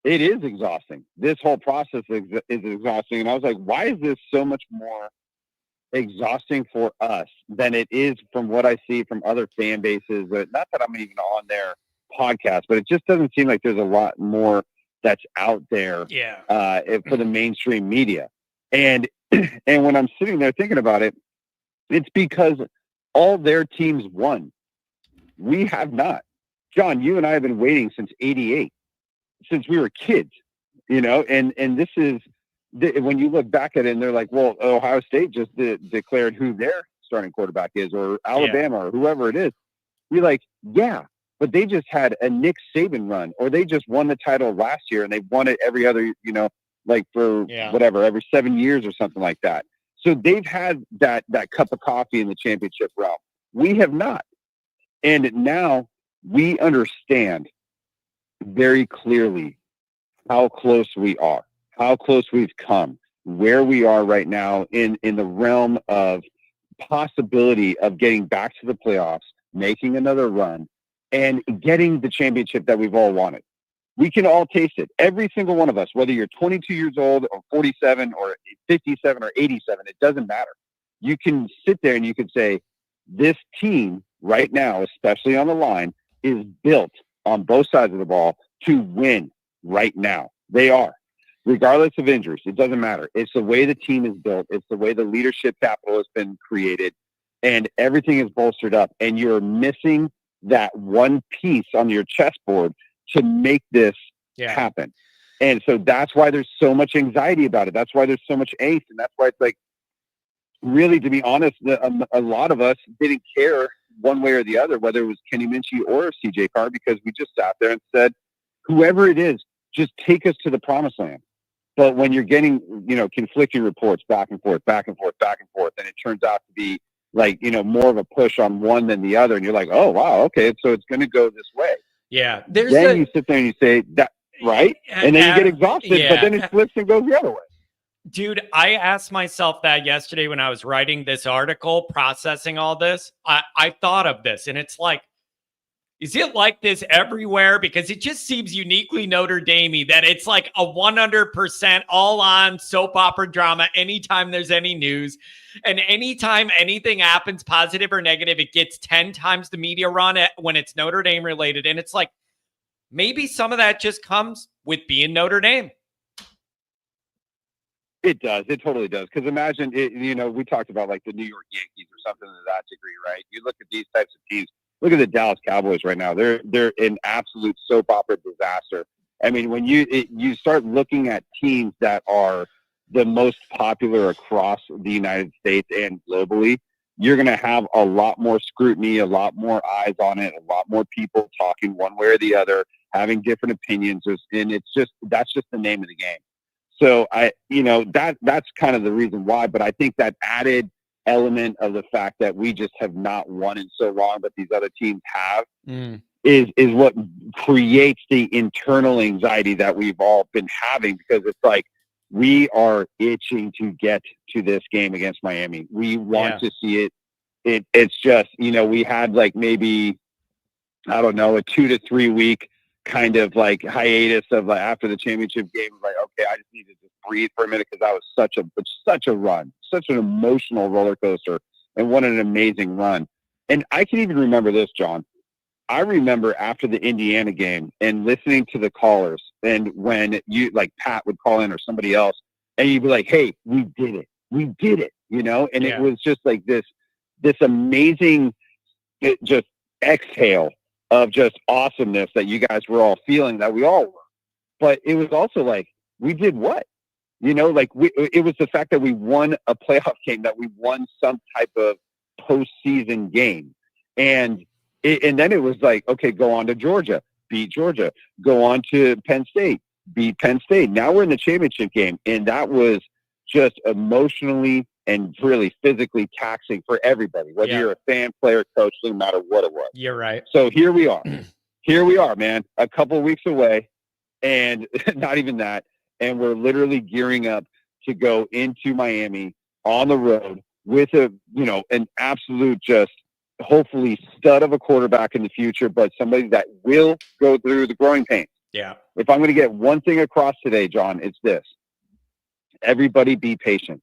it is exhausting. This whole process is exhausting. And I was like, why is this so much more exhausting for us than it is from what I see from other fan bases? Not that I'm even on their podcast, but it just doesn't seem like there's a lot more that's out there for the mainstream media. And when I'm sitting there thinking about it, it's because all their teams won. We have not. John, you and I have been waiting since '88, since we were kids, you know, and this is when you look back at it and they're like, well, Ohio State just declared who their starting quarterback is, or Alabama or whoever it is. You're like, yeah, but they just had a Nick Saban run, or they just won the title last year and they won it every other, you know, like for whatever, every 7 years or something like that. So they've had that cup of coffee in the championship realm. We have not. And now we understand very clearly how close we are, how close we've come, where we are right now in the realm of possibility of getting back to the playoffs, making another run, and getting the championship that we've all wanted. We can all taste it. Every single one of us, whether you're 22 years old or 47 or 57 or 87, it doesn't matter. You can sit there and you can say, this team right now, especially on the line, is built on both sides of the ball to win right now. They are. regardless of injuries. It doesn't matter. It's the way the team is built. It's the way the leadership capital has been created, and everything is bolstered up. And you're missing that one piece on your chessboard to make this happen. And so that's why there's so much anxiety about it. That's why there's so much angst. And that's why it's like, really, to be honest, a lot of us didn't care one way or the other, whether it was Kenny Minchie or CJ Carr, because we just sat there and said, whoever it is, just take us to the promised land. But when you're getting, conflicting reports back and forth, and it turns out to be like, more of a push on one than the other, and you're like, oh, wow, okay, so it's going to go this way.
Yeah.
Then you sit there and you say, that right? And then you get exhausted, but then it flips and goes the other way.
Dude, I asked myself that yesterday when I was writing this article, processing all this. I thought of this, and it's like, is it like this everywhere? Because it just seems uniquely Notre Dame-y that it's like a 100% all-on soap opera drama anytime there's any news. And anytime anything happens, positive or negative, it gets 10 times the media run when it's Notre Dame related. And it's like, maybe some of that just comes with being Notre Dame.
It does. It totally does. Because imagine, we talked about like the New York Yankees or something to that degree, right? You look at these types of teams. Look at the Dallas Cowboys right now. They're an absolute soap opera disaster. I mean, when you start looking at teams that are the most popular across the United States and globally, you're going to have a lot more scrutiny, a lot more eyes on it, a lot more people talking one way or the other, having different opinions. And that's just the name of the game. So that's kind of the reason why. But I think that added element of the fact that we just have not won in so long, but these other teams have, is what creates the internal anxiety that we've all been having, because it's like we are itching to get to this game against Miami. We want to see it. It's just, we had like maybe, I don't know, a 2 to 3 week kind of like hiatus of like after the championship game, like, okay, I just need to just breathe for a minute, because that was such a run, such an emotional roller coaster, and what an amazing run. And I can even remember this, John. I remember after the Indiana game and listening to the callers, and when you like Pat would call in or somebody else, and you'd be like, hey, we did it, and it was just like this amazing just exhale of just awesomeness that you guys were all feeling, that we all were. But it was also like, we did what? It was the fact that we won a playoff game, that we won some type of postseason game. And then it was like, okay, go on to Georgia, beat Georgia, go on to Penn State, beat Penn State. Now we're in the championship game. And that was just emotionally and really physically taxing for everybody, whether you're a fan, player, coach, no matter what it was.
You're right.
So here we are. Here we are, man, a couple of weeks away, and not even that. And we're literally gearing up to go into Miami on the road with an absolute just hopefully stud of a quarterback in the future, but somebody that will go through the growing pains.
Yeah.
If I'm going to get one thing across today, John, it's this. Everybody be patient.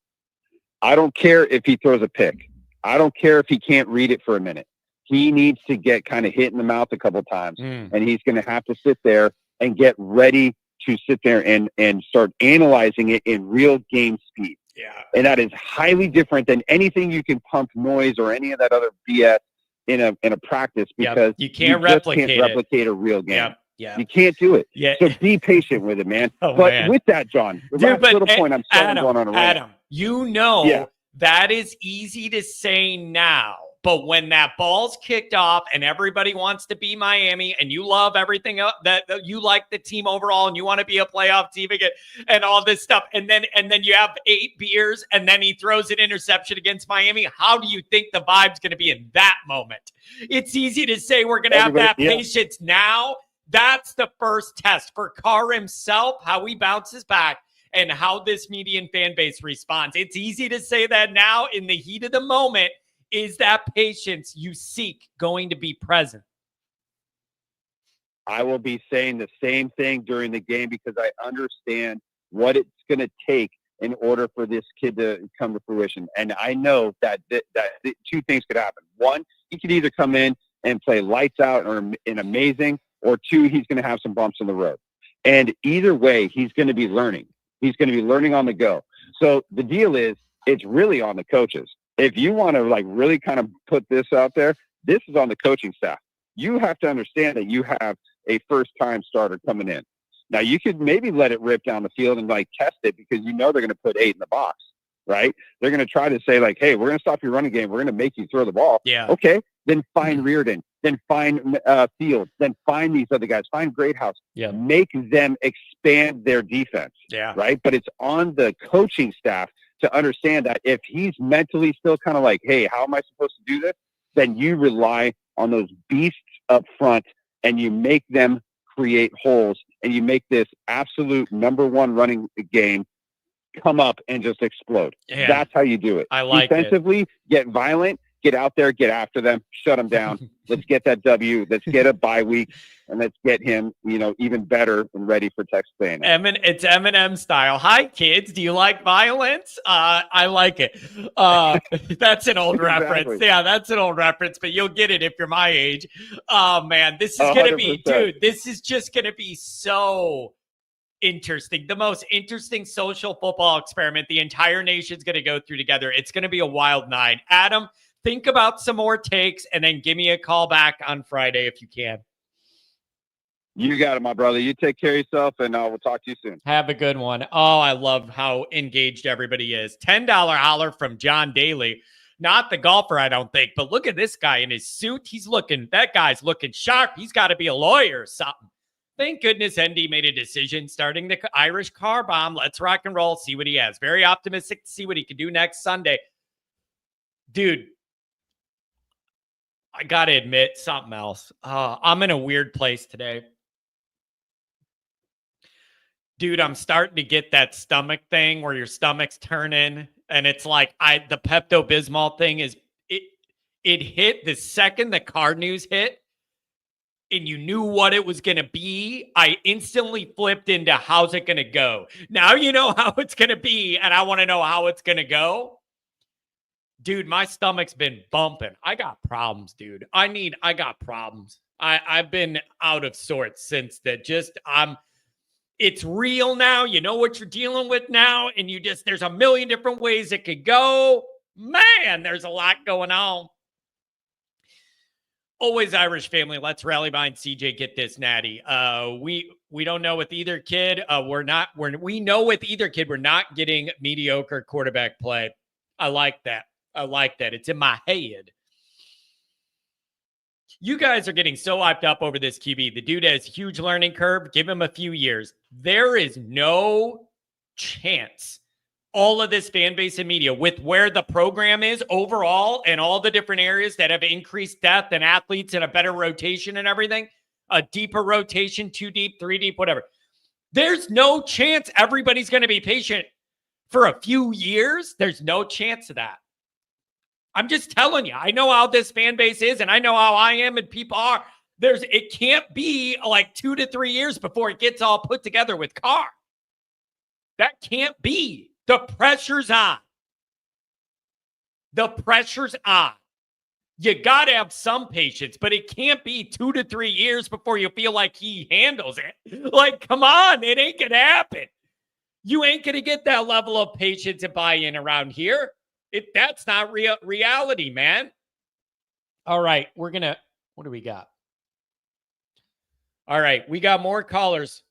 I don't care if he throws a pick. I don't care if he can't read it for a minute. He needs to get kind of hit in the mouth a couple of times, and he's going to have to sit there and get ready to sit there and start analyzing it in real game speed.
Yeah.
And that is highly different than anything you can pump noise or any of that other BS in a practice, because
you can't replicate
a real game.
Yeah.
You can't do it.
Yeah.
So be patient with it, man.
Oh,
but
man.
with that, John, the last little point, I'm sorry, I'm going on a rant.
Adam, that is easy to say now, but when that ball's kicked off and everybody wants to be Miami, and you love everything that you like the team overall, and you want to be a playoff team again, and all this stuff, and then you have 8 beers, and then he throws an interception against Miami. How do you think the vibe's going to be in that moment? It's easy to say we're going to have that patience now. That's the first test for Carr himself, how he bounces back and how this median fan base responds. It's easy to say that now. In the heat of the moment, is that patience you seek going to be present?
I will be saying the same thing during the game, because I understand what it's going to take in order for this kid to come to fruition. And I know that 2 things could happen. 1, he could either come in and play lights out or amazing, or 2, he's going to have some bumps in the road. And either way, he's going to be learning. He's going to be learning on the go. So the deal is, it's really on the coaches. If you want to like really kind of put this out there, this is on the coaching staff. You have to understand that you have a first-time starter coming in. Now, you could maybe let it rip down the field and like test it because you know they're going to put 8 in the box, right? They're going to try to say like, hey, we're going to stop your running game. We're going to make you throw the ball.
Yeah.
Okay. Then find Reardon. Then find Fields. Then find these other guys. Find Greathouse.
Yeah.
Make them expand their defense.
Yeah.
Right. But it's on the coaching staff to understand that if he's mentally still kind of like, hey, how am I supposed to do this? Then you rely on those beasts up front and you make them create holes and you make this absolute number one running game come up and just explode.
Yeah.
That's how you do it.
I like
Defensively, get violent, get out there, get after them, shut them down. Let's get that W. Let's get a bye week, and let's get him, even better and ready for Texas A&M.
It's Eminem style. Hi, kids. Do you like violence? I like it. That's an old reference. Yeah, that's an old reference, but you'll get it if you're my age. Oh, man, this is going to be, dude, this is just going to be so interesting. The most interesting social football experiment the entire nation's going to go through together. It's going to be a wild night. Adam, think about some more takes and then give me a call back on Friday if you can.
You got it, my brother. You take care of yourself, and we'll talk to you soon.
Have a good one. Oh, I love how engaged everybody is. $10 holler from John Daly. Not the golfer, I don't think, but look at this guy in his suit. That guy's looking sharp. He's got to be a lawyer or something. Thank goodness ND made a decision starting the Irish car bomb. Let's rock and roll. See what he has. Very optimistic to see what he can do next Sunday. Dude, I got to admit something else. I'm in a weird place today. Dude, I'm starting to get that stomach thing where your stomach's turning. And it's like the Pepto-Bismol thing is, it hit the second the Carr news hit. And you knew what it was going to be, I instantly flipped into how's it going to go. Now you know how it's going to be, and I want to know how it's going to go. Dude, my stomach's been bumping. I got problems, dude. I got problems. I've been out of sorts since that. It's real now. You know what you're dealing with now, and there's a million different ways it could go. Man, there's a lot going on. Always Irish family. Let's rally behind CJ. Get this, Natty. We don't know with either kid. We know with either kid we're not getting mediocre quarterback play. I like that. It's in my head. You guys are getting so hyped up over this QB. The dude has huge learning curve. Give him a few years. There is no chance all of this fan base and media with where the program is overall and all the different areas that have increased depth and athletes and a better rotation and everything, a deeper rotation, 2 deep, 3 deep, whatever. There's no chance everybody's going to be patient for a few years. There's no chance of that. I'm just telling you, I know how this fan base is and I know how I am and people are. It can't be like 2 to 3 years before it gets all put together with Carr. That can't be. The pressure's on. You got to have some patience, but it can't be 2 to 3 years before you feel like he handles it. Like, come on, it ain't going to happen. You ain't going to get that level of patience and buy-in around here. That's not reality, man. All right, what do we got? All right, we got more callers.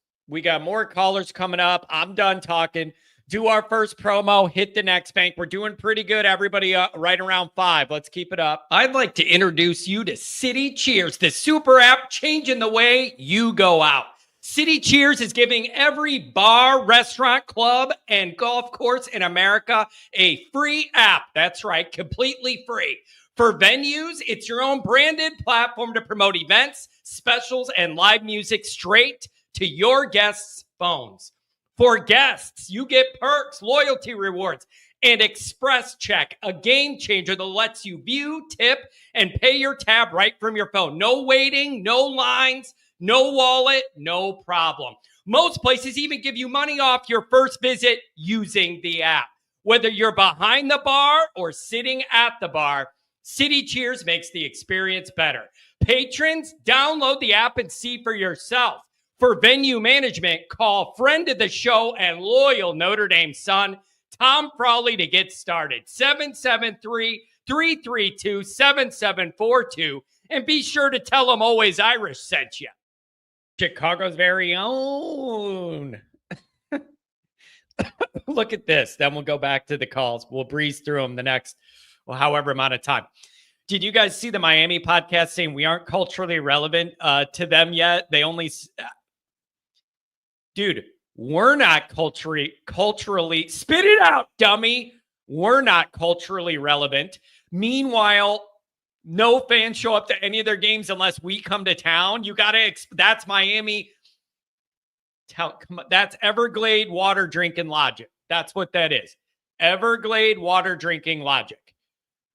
Coming up. I'm done talking. Do our first promo, hit the next bank. We're doing pretty good, everybody, right around 5. Let's keep it up. I'd like to introduce you to City Cheers, the super app changing the way you go out. City Cheers is giving every bar, restaurant, club, and golf course in America a free app. That's right, completely free. For venues, it's your own branded platform to promote events, specials, and live music straight to your guests' phones. For guests, you get perks, loyalty rewards, and Express Check, a game changer that lets you view, tip, and pay your tab right from your phone. No waiting, no lines, no wallet, no problem. Most places even give you money off your first visit using the app. Whether you're behind the bar or sitting at the bar, City Cheers makes the experience better. Patrons, download the app and see for yourself. For venue management, call friend of the show and loyal Notre Dame son, Tom Frawley, to get started. 773-332-7742. And be sure to tell him Always Irish sent you. Chicago's very own. Look at this. Then we'll go back to the calls. We'll breeze through them the next, however amount of time. Did you guys see the Miami podcast saying we aren't culturally relevant to them yet? They only... Dude, we're not culturally, spit it out, dummy. We're not culturally relevant. Meanwhile, no fans show up to any of their games unless we come to town. You got to, that's Miami. That's Everglade water drinking logic. That's what that is. Everglade water drinking logic.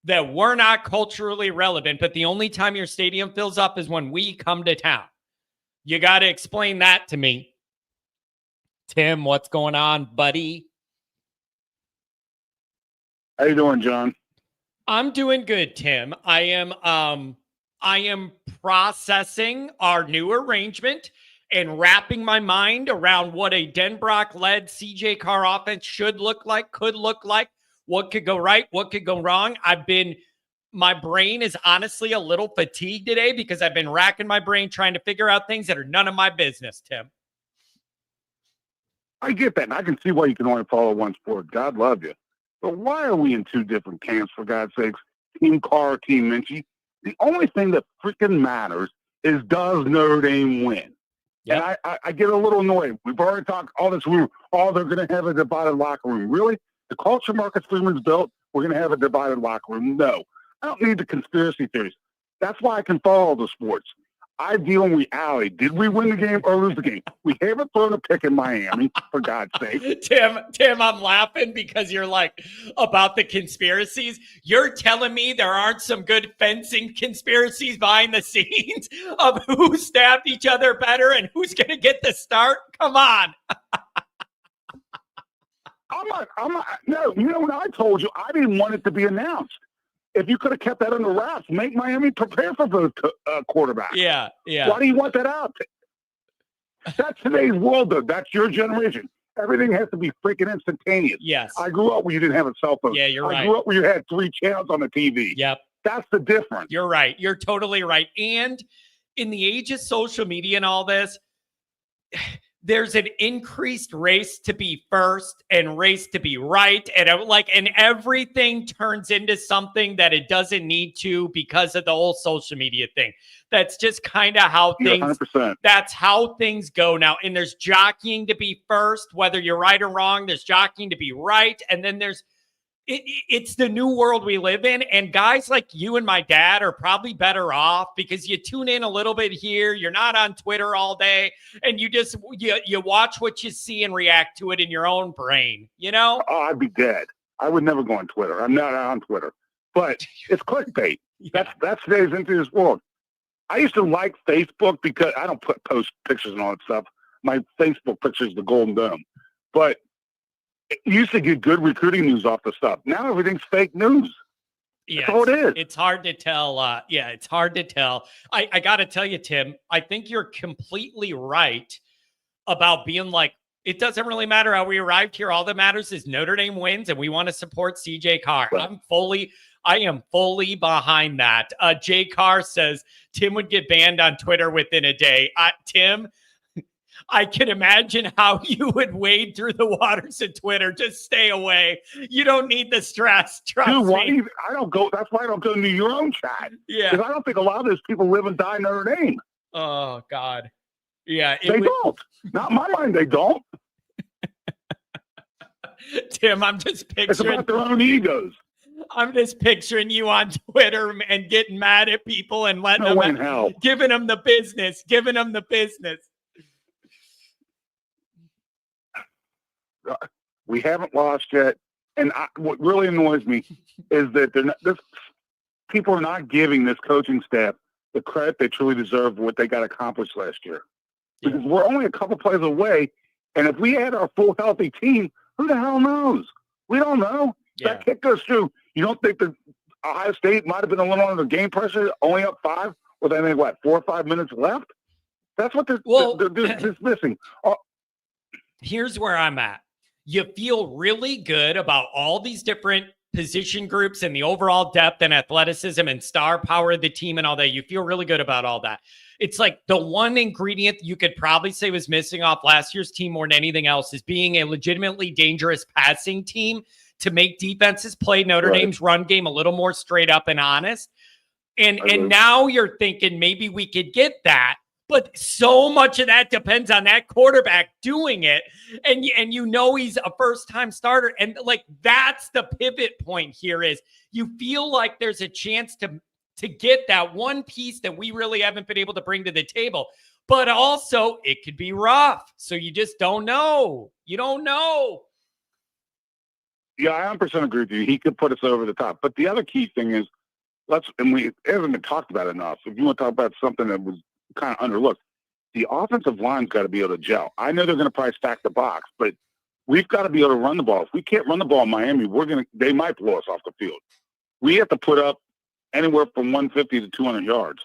That we're not culturally relevant, but the only time your stadium fills up is when we come to town. You got to explain that to me. Tim, what's going on, buddy?
How you doing, John?
I'm doing good, Tim. I am processing our new arrangement and wrapping my mind around what a Denbrock-led CJ Carr offense should look like, could look like, what could go right, what could go wrong. My brain is honestly a little fatigued today because I've been racking my brain trying to figure out things that are none of my business, Tim.
I get that, and I can see why you can only follow one sport. God love you. But why are we in two different camps, for God's sakes? Team Carr, Team Minchie. The only thing that freaking matters is, does Notre Dame win? Yep. And I get a little annoyed. We've already talked all this. They're going to have a divided locker room. Really? The culture Marcus Freeman's built, we're going to have a divided locker room? No. I don't need the conspiracy theories. That's why I can follow the sports. I deal in reality. Did we win the game or lose the game? We haven't thrown a pick in Miami, for God's sake.
Tim, I'm laughing because you're like, about the conspiracies. You're telling me there aren't some good fencing conspiracies behind the scenes of who stabbed each other better and who's going to get the start? Come on.
I'm not. No, you know what I told you? I didn't want it to be announced. If you could have kept that under wraps, make Miami prepare for the quarterback.
Yeah.
Why do you want that out? That's today's world, though. That's your generation. Everything has to be freaking instantaneous.
Yes.
I grew up where you didn't have a cell phone.
Yeah, you're right.
I grew up where you had 3 channels on the TV.
Yep.
That's the difference.
You're right. You're totally right. And in the age of social media and all this, there's an increased race to be first and race to be right. And everything turns into something that it doesn't need to because of the whole social media thing. That's just kind of how things,
100%.
That's how things go now. And there's jockeying to be first, whether you're right or wrong, there's jockeying to be right. And then it's the new world we live in. And guys like you and my dad are probably better off because you tune in a little bit here. You're not on Twitter all day and you watch what you see and react to it in your own brain, you know?
Oh, I'd be dead. I would never go on Twitter. I'm not on Twitter, but it's clickbait.
Yeah.
That's today's into this world. I used to like Facebook because I don't post pictures and all that stuff. My Facebook picture is the Golden Dome, but you used to get good recruiting news off the stuff. Now everything's fake news.
Yeah,
that's all it is.
It's hard to tell. It's hard to tell. I got to tell you, Tim, I think you're completely right about being like, it doesn't really matter how we arrived here. All that matters is Notre Dame wins and we want to support CJ Carr.
Right.
I am fully behind that. Jay Carr says Tim would get banned on Twitter within a day. Tim, I can imagine how you would wade through the waters of Twitter. Just stay away. You don't need the stress. Trust me.
I don't go. That's why I don't go to your own chat.
Yeah.
Because I don't think a lot of those people live and die in Notre Dame.
Oh, God. Yeah.
They don't. Not in my mind, they don't.
Tim, I'm just picturing.
It's about their own egos.
I'm just picturing you on Twitter and getting mad at people and letting them, giving them the business.
We haven't lost yet. And what really annoys me is that people are not giving this coaching staff the credit they truly deserve for what they got accomplished last year. Because we're only a couple plays away. And if we had our full healthy team, who the hell knows? We don't know.
Yeah.
That kick goes through. You don't think that Ohio State might have been a little under game pressure, only up 5, with I think, 4 or 5 minutes left? That's what they're missing.
Here's where I'm at. You feel really good about all these different position groups and the overall depth and athleticism and star power of the team and all that. You feel really good about all that. It's like the one ingredient you could probably say was missing off last year's team more than anything else is being a legitimately dangerous passing team to make defenses play Notre Dame's run game a little more straight up and honest. And now you're thinking maybe we could get that. But so much of that depends on that quarterback doing it. And you know he's a first-time starter. And, like, that's the pivot point here is you feel like there's a chance to get that one piece that we really haven't been able to bring to the table. But also, it could be rough. So you just don't know. You don't know.
Yeah, I 100% agree with you. He could put us over the top. But the other key thing is, we haven't been talked about enough. If you want to talk about something that was kind of underlooked, the offensive line's got to be able to gel. I know they're going to probably stack the box, but we've got to be able to run the ball. If we can't run the ball in Miami, they might blow us off the field. We have to put up anywhere from 150 to 200 yards.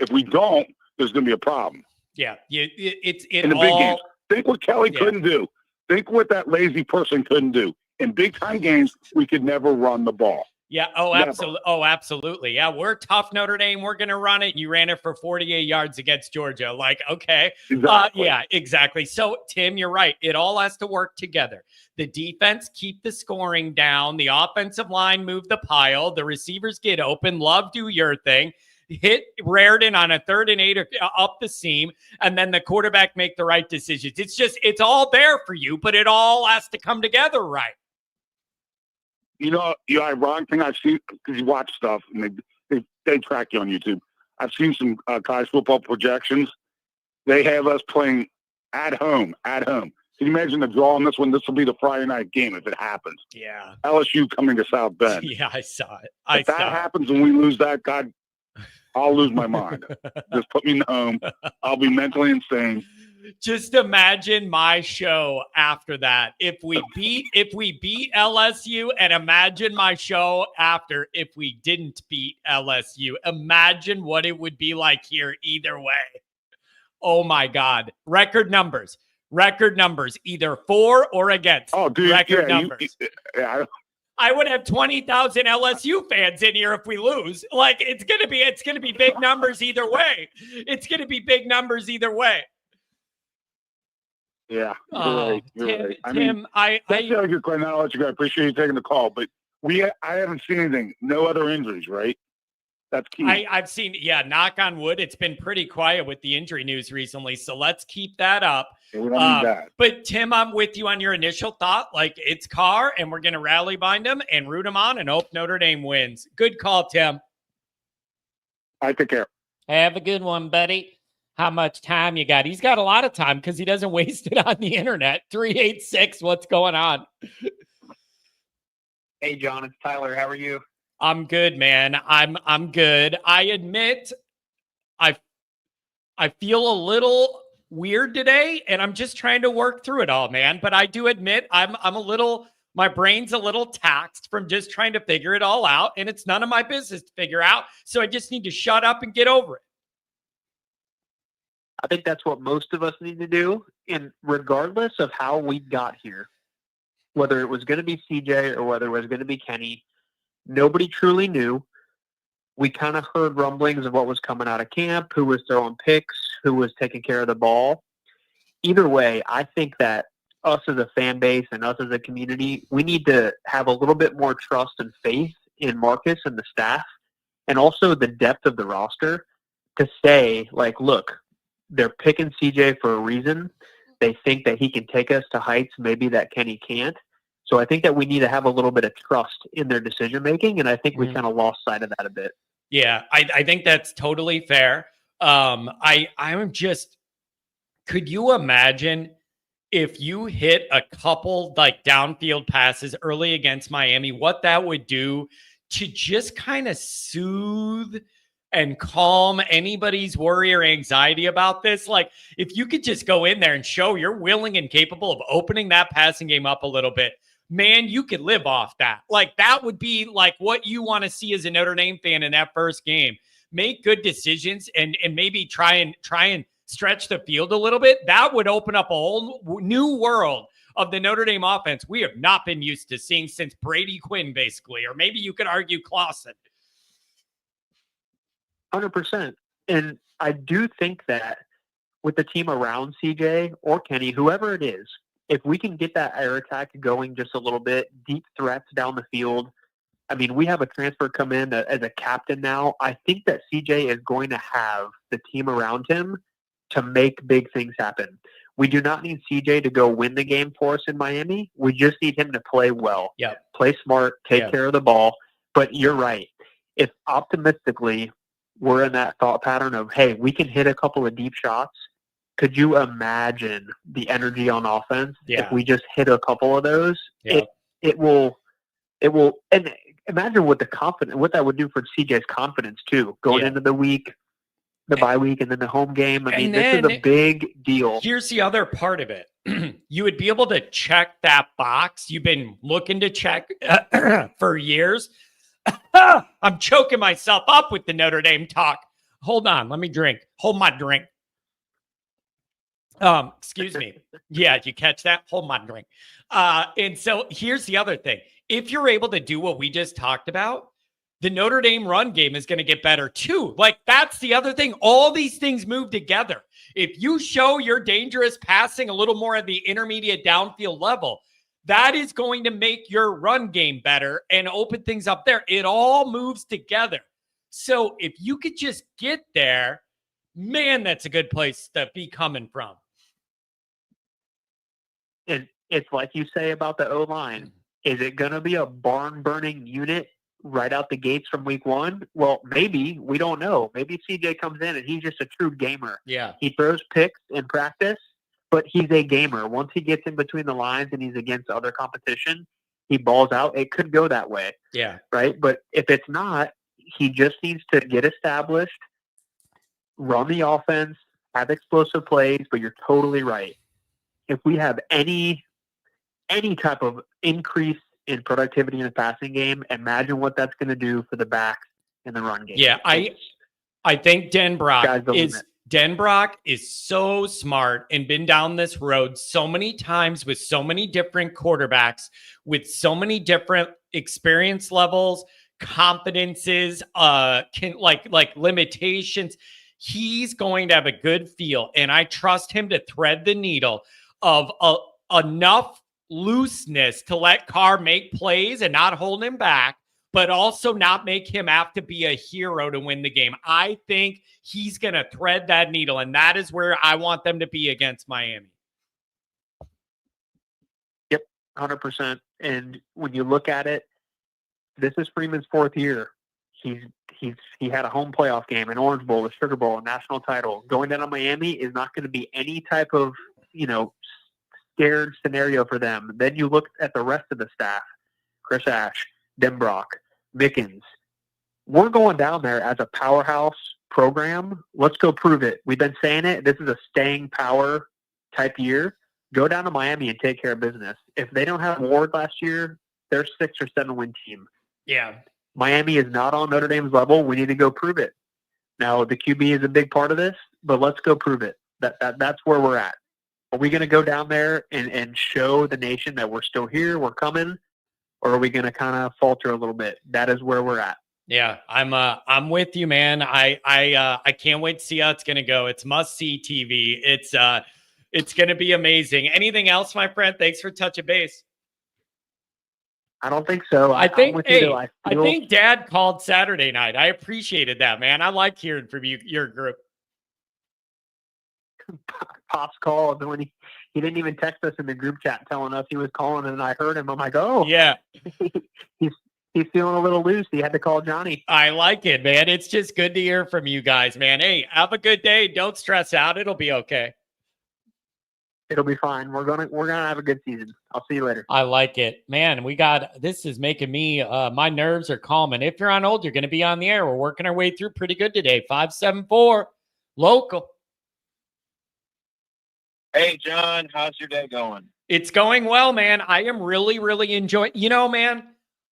If we don't, there's going to be a problem.
Yeah, it's
in the big games. Think what Kelly couldn't do. Think what that lazy person couldn't do. In big time games, we could never run the ball.
Yeah. Oh, absolutely. Oh, absolutely. Yeah. We're tough, Notre Dame. We're going to run it. You ran it for 48 yards against Georgia. Like, okay.
Exactly.
Yeah, exactly. So, Tim, you're right. It all has to work together. The defense, keep the scoring down. The offensive line, move the pile. The receivers get open. Love, do your thing. Hit Raritan on a 3rd and 8 up the seam. And then the quarterback make the right decisions. It's all there for you, but it all has to come together right.
You know, the ironic thing I've seen, because you watch stuff and they track you on YouTube. I've seen some college football projections. They have us playing at home. Can you imagine the draw on this one? This will be the Friday night game if it happens.
Yeah.
LSU coming to South Bend.
Yeah, I saw it.
If that happens and we lose that, God, I'll lose my mind. Just put me in the home. I'll be mentally insane.
Just imagine my show after that. If we beat LSU, and imagine my show after if we didn't beat LSU. Imagine what it would be like here either way. Oh my God. Record numbers, either for or against.
Oh, dude.
Record numbers. I would have 20,000 LSU fans in here if we lose. Like it's going to be big numbers either way.
Yeah, you're right.
Tim,
that's a good question. I'll let you go. I appreciate you taking the call, but I haven't seen anything. No other injuries, right? That's key.
I've seen, knock on wood. It's been pretty quiet with the injury news recently, so let's keep that up.
Yeah, we don't need that.
But Tim, I'm with you on your initial thought. Like it's Carr, and we're going to rally behind him and root him on and hope Notre Dame wins. Good call, Tim.
I take care.
Have a good one, buddy. How much time you got? He's got a lot of time because he doesn't waste it on the internet. 386, what's going on?
Hey, John, it's Tyler. How are you?
I'm good, man. I'm good. I admit I feel a little weird today, and I'm just trying to work through it all, man. But I do admit my brain's a little taxed from just trying to figure it all out, and it's none of my business to figure out. So I just need to shut up and get over it.
I think that's what most of us need to do. And regardless of how we got here, whether it was going to be CJ or whether it was going to be Kenny, nobody truly knew. We kind of heard rumblings of what was coming out of camp, who was throwing picks, who was taking care of the ball. Either way, I think that us as a fan base and us as a community, we need to have a little bit more trust and faith in Marcus and the staff, and also the depth of the roster to say, like, look, they're picking CJ for a reason. They think that he can take us to heights maybe that Kenny can't. So I think that we need to have a little bit of trust in their decision-making, and I think we kind of lost sight of that a bit.
Yeah, I think that's totally fair. I'm just, could you imagine if you hit a couple like downfield passes early against Miami, what that would do to just kind of soothe and calm anybody's worry or anxiety about this? Like, if you could just go in there and show you're willing and capable of opening that passing game up a little bit, man, you could live off that. Like, that would be like what you want to see as a Notre Dame fan in that first game. make good decisions and maybe try and stretch the field a little bit, that would open up a whole new world of the Notre Dame offense we have not been used to seeing since Brady Quinn, basically, or maybe you could argue Clausen.
100%. And I do think that with the team around CJ or Kenny, whoever it is, if we can get that air attack going just a little bit, deep threats down the field. I mean, we have a transfer come in as a captain now. I think that CJ is going to have the team around him to make big things happen. We do not need CJ to go win the game for us in Miami. We just need him to play well, play smart, take care of the ball. But you're right. If optimistically we're in that thought pattern of, hey, we can hit a couple of deep shots, could you imagine the energy on offense if we just hit a couple of those? It will, and imagine what that would do for CJ's confidence too, going into the week, the bye week, and then the home game. I mean, this is a big deal.
Here's the other part of it. You would be able to check that box you've been looking to check for years. I'm choking myself up with the Notre Dame talk. Hold on. Let me drink. Hold my drink. Excuse me. Yeah, did you catch that? Hold my drink. And so here's the other thing. If you're able to do what we just talked about, the Notre Dame run game is going to get better too. Like, that's the other thing. All these things move together. If you show your dangerous passing a little more at the intermediate downfield level, that is going to make your run game better and open things up there. It all moves together. So if you could just get there, man, that's a good place to be coming from.
It's like you say about the O-line. Is it going to be a barn-burning unit right out the gates from week one? Well, maybe. We don't know. Maybe CJ comes in and he's just a true gamer.
Yeah.
He throws picks in practice, but he's a gamer. Once he gets in between the lines and he's against other competition, he balls out. It could go that way.
Yeah.
Right? But if it's not, he just needs to get established, run the offense, have explosive plays, but you're totally right. If we have any type of increase in productivity in the passing game, imagine what that's going to do for the backs in the run game.
Yeah, I think Denbrock is so smart and been down this road so many times with so many different quarterbacks, with so many different experience levels, confidences, limitations. He's going to have a good feel, and I trust him to thread the needle of enough looseness to let Carr make plays and not hold him back, but also not make him have to be a hero to win the game. I think he's going to thread that needle, and that is where I want them to be against Miami.
Yep, 100%. And when you look at it, this is Freeman's fourth year. He had a home playoff game, an Orange Bowl, a Sugar Bowl, a national title. Going down to Miami is not going to be any type of, scared scenario for them. Then you look at the rest of the staff, Chris Ash, Denbrock, Mickens. We're going down there as a powerhouse program. Let's go prove it. We've been saying it. This is a staying power type year. Go down to Miami and take care of business. If they don't have Ward last year, they're 6 or 7 win team.
Yeah.
Miami is not on Notre Dame's level. We need to go prove it. Now, the QB is a big part of this, but let's go prove it. That's where we're at. Are we going to go down there and show the nation that we're still here, we're coming, or are we going to kind of falter a little bit? That is where we're at.
Yeah, I'm with you, man. I can't wait to see how it's going to go. It's must-see TV. It's going to be amazing. Anything else, my friend? Thanks for touching base.
I don't think so.
I think Dad called Saturday night. I appreciated that, man. I like hearing from you, your group.
Pops called when he didn't even text us in the group chat telling us he was calling, and I heard him. I'm like, oh
yeah,
he's feeling a little loose. He had to call Johnny.
I like it, man. It's just good to hear from you guys, man. Hey, have a good day. Don't stress out. It'll be okay.
It'll be fine. We're gonna have a good season. I'll see you later.
I like it, man. This is making me my nerves are calming. If you're on hold, you're going to be on the air. We're working our way through pretty good today. 574 local.
Hey, John, how's your day going?
It's going well, man. I am really, really enjoying. Man,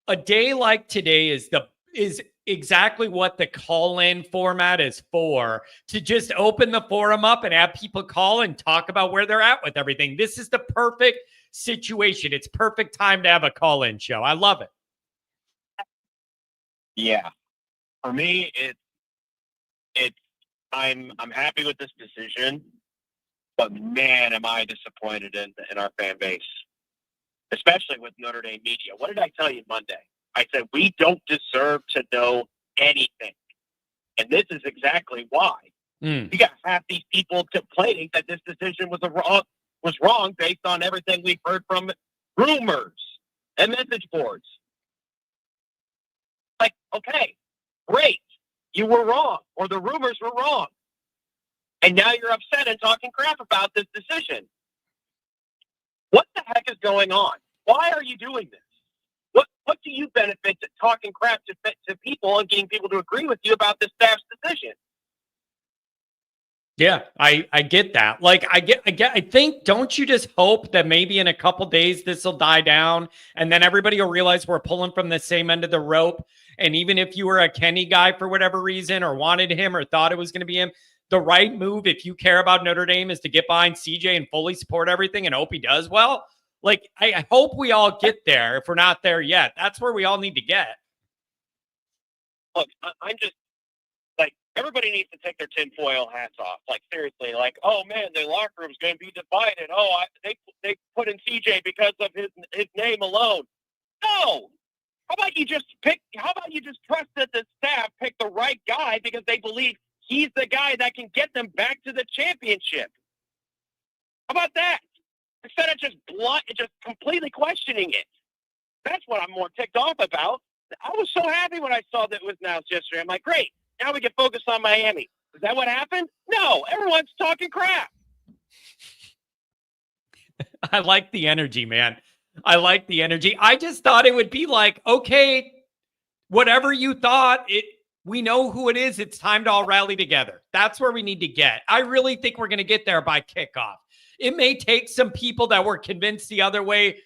a day like today is exactly what the call-in format is for, to just open the forum up and have people call and talk about where they're at with everything. This is the perfect situation. It's perfect time to have a call-in show. I love it.
Yeah. For me, I'm happy with this decision, but man, am I disappointed in our fan base, especially with Notre Dame media. What did I tell you Monday? I said, we don't deserve to know anything. And this is exactly why. You got half these people complaining that this decision was wrong based on everything we've heard from rumors and message boards. Like, okay, great. You were wrong, or the rumors were wrong. And now you're upset and talking crap about this decision. What the heck is going on? Why are you doing this? What do you benefit to talking crap to people and getting people to agree with you about this staff's decision?
Yeah, I get that. Like, I think, don't you just hope that maybe in a couple days this will die down and then everybody will realize we're pulling from the same end of the rope? And even if you were a Kenny guy for whatever reason, or wanted him or thought it was going to be him, the right move, if you care about Notre Dame, is to get behind CJ and fully support everything and hope he does well. Like, I hope we all get there if we're not there yet. That's where we all need to get.
Look, I'm just, like, everybody needs to take their tinfoil hats off. Like, seriously, like, oh man, the locker room's going to be divided. Oh, they put in CJ because of his name alone. No. How about you just trust that the staff pick the right guy because they believe he's the guy that can get them back to the championship? How about that? Instead of just completely questioning it. That's what I'm more ticked off about. I was so happy when I saw that it was announced yesterday. I'm like, great. Now we can focus on Miami. Is that what happened? No, everyone's talking crap.
I like the energy, man. I like the energy. I just thought it would be like, okay, whatever you thought, we know who it is. It's time to all rally together. That's where we need to get. I really think we're going to get there by kickoff. It may take some people that were convinced the other way,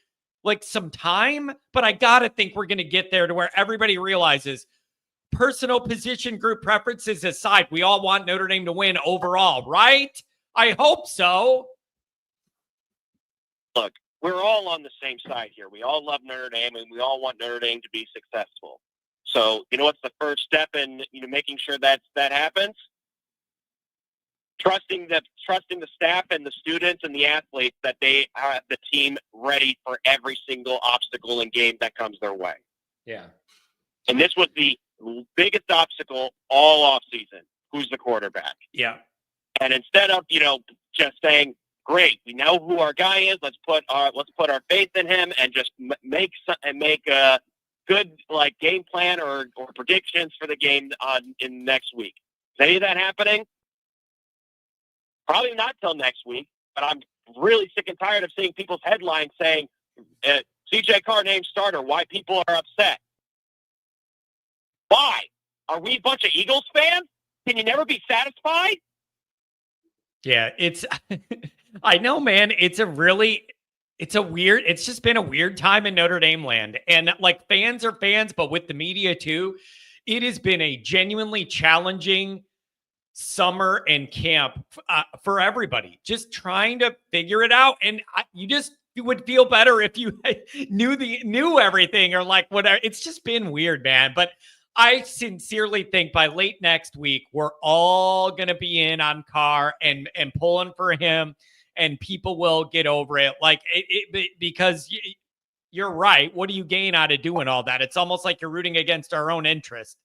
like, some time, but I got to think we're going to get there to where everybody realizes, personal position group preferences aside, we all want Notre Dame to win overall, right? I hope so.
Look, we're all on the same side here. We all love Notre Dame, and we all want Notre Dame to be successful. So, you know what's the first step in making sure that happens? Trusting the staff and the students and the athletes that they have the team ready for every single obstacle and game that comes their way.
Yeah.
And this was the biggest obstacle all offseason. Who's the quarterback?
Yeah.
And instead of, just saying, great, we know who our guy is, let's put our faith in him and just make a good, like, game plan or predictions for the game in next week. Is any of that happening? Probably not till next week, but I'm really sick and tired of seeing people's headlines saying CJ Carr named starter, why people are upset. Why? Are we a bunch of Eagles fans? Can you never be satisfied?
Yeah, it's I know, man. It's just been a weird time in Notre Dame land. And, like, fans are fans, but with the media too, it has been a genuinely challenging summer and camp for everybody, just trying to figure it out. And you would feel better if you knew everything, or like whatever. It's just been weird, man. But I sincerely think by late next week, we're all going to be in on Carr and pulling for him, and people will get over it. Like, because you're right. What do you gain out of doing all that? It's almost like you're rooting against our own interest.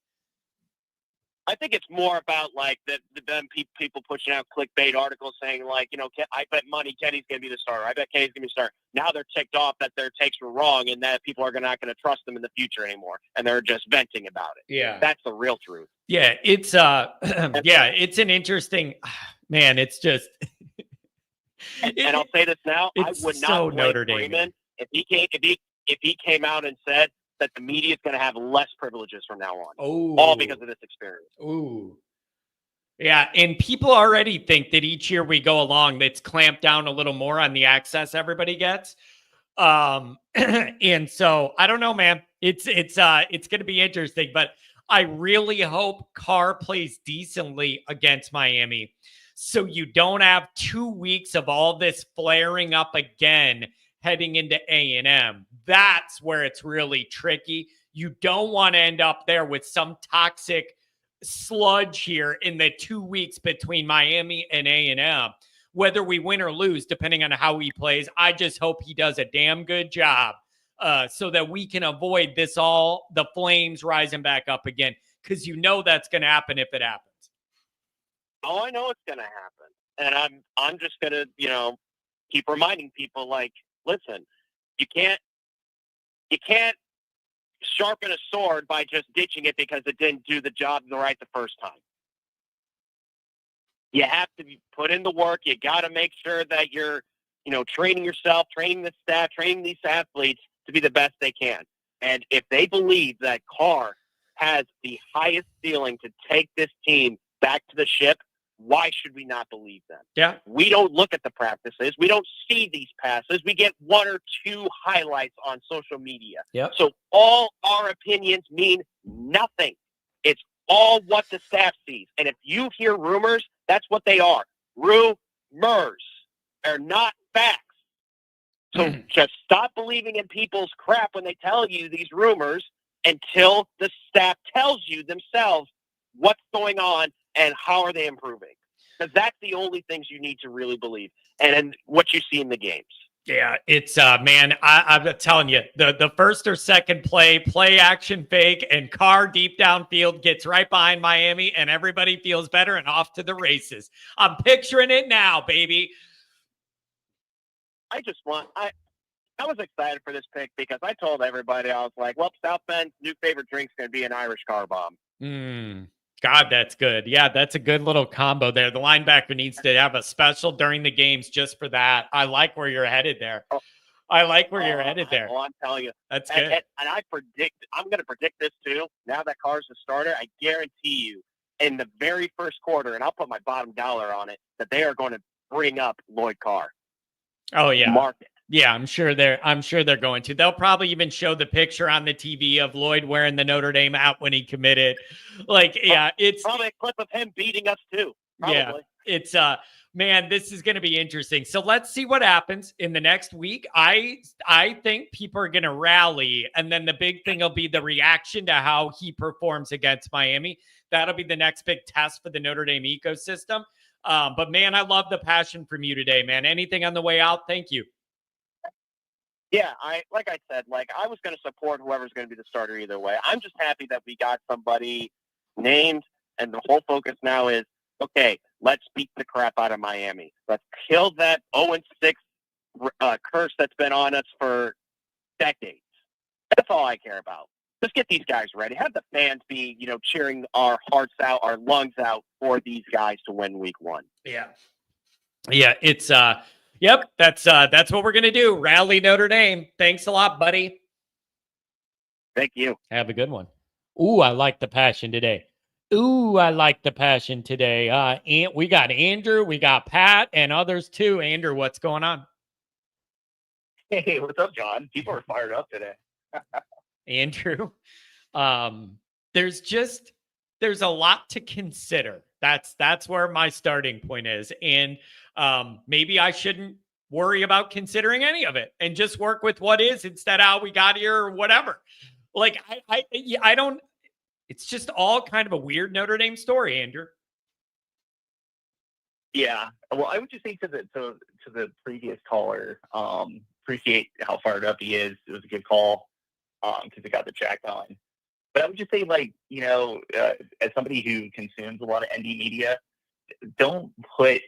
I think it's more about, like, them people pushing out clickbait articles saying, like, I bet money Kenny's going to be the starter. I bet Kenny's going to be the starter. Now they're ticked off that their takes were wrong and that people are not going to trust them in the future anymore. And they're just venting about it.
Yeah.
That's the real truth.
Yeah. It's, it's an interesting, man. It's just,
and I'll say this now, I would not
so
blame
Notre Dame
Freeman if he came out and said that the media is going to have less privileges from now on.
Oh,
all because of this experience.
Ooh. Yeah, and people already think that each year we go along, that's clamped down a little more on the access everybody gets. And so I don't know, man. It's going to be interesting, but I really hope Carr plays decently against Miami, so you don't have 2 weeks of all this flaring up again heading into A&M. That's where it's really tricky. You don't want to end up there with some toxic sludge here in the 2 weeks between Miami and A&M. Whether we win or lose, depending on how he plays, I just hope he does a damn good job so that we can avoid the flames rising back up again, because that's going to happen if it happens.
Oh, I know it's going to happen. And I'm just going to, keep reminding people, like, listen, you can't sharpen a sword by just ditching it because it didn't do the job right the first time. You have to put in the work. You got to make sure that you're, training yourself, training the staff, training these athletes to be the best they can. And if they believe that Carr has the highest ceiling to take this team back to the ship, why should we not believe them?
Yeah.
We don't look at the practices. We don't see these passes. We get 1 or 2 highlights on social media.
Yep.
So all our opinions mean nothing. It's all what the staff sees. And if you hear rumors, that's what they are. Rumors. They're not facts. So just stop believing in people's crap when they tell you these rumors until the staff tells you themselves what's going on and how are they improving. Because that's the only things you need to really believe. And what you see in the games.
Yeah, it's man, I'm telling you, the first or second play action fake, and Carr deep downfield gets right behind Miami, and everybody feels better and off to the races. I'm picturing it now, baby.
I was excited for this pick because I told everybody, I was like, well, South Bend's new favorite drink's going to be an Irish car bomb.
God, that's good. Yeah, that's a good little combo there. The linebacker needs to have a special during the games just for that. I like where you're headed there. Well, I'm telling you.
That's
good.
And I'm going to predict this too. Now that Carr's the starter, I guarantee you in the very first quarter, and I'll put my bottom dollar on it, that they are going to bring up Lloyd Carr.
Oh, yeah.
Mark it.
Yeah, I'm sure they're going to. They'll probably even show the picture on the TV of Lloyd wearing the Notre Dame hat when he committed. Like, yeah, it's
probably a clip of him beating us too. Probably.
Yeah, it's man, this is going to be interesting. So let's see what happens in the next week. I think people are going to rally, and then the big thing will be the reaction to how he performs against Miami. That'll be the next big test for the Notre Dame ecosystem. But man, I love the passion from you today, man. Anything on the way out? Thank you.
Yeah, I was going to support whoever's going to be the starter either way. I'm just happy that we got somebody named, and the whole focus now is, okay, let's beat the crap out of Miami. Let's kill that 0-6 curse that's been on us for decades. That's all I care about. Just get these guys ready. Have the fans be, cheering our hearts out, our lungs out for these guys to win week 1.
Yeah. Yeah, it's yep, that's what we're going to do. Rally Notre Dame. Thanks a lot, buddy.
Thank you.
Have a good one. Ooh, I like the passion today. And we got Andrew, we got Pat, and others too. Andrew, what's going on?
Hey, what's up, John? People are fired up today.
Andrew, there's a lot to consider. That's where my starting point is. And maybe I shouldn't worry about considering any of it and just work with what is instead of how we got here or whatever. Like, I don't, it's just all kind of a weird Notre Dame story, Andrew.
Yeah. Well, I would just say to the previous caller, appreciate how fired up he is. It was a good call because it got the jack on. But I would just say, as somebody who consumes a lot of ND media, don't put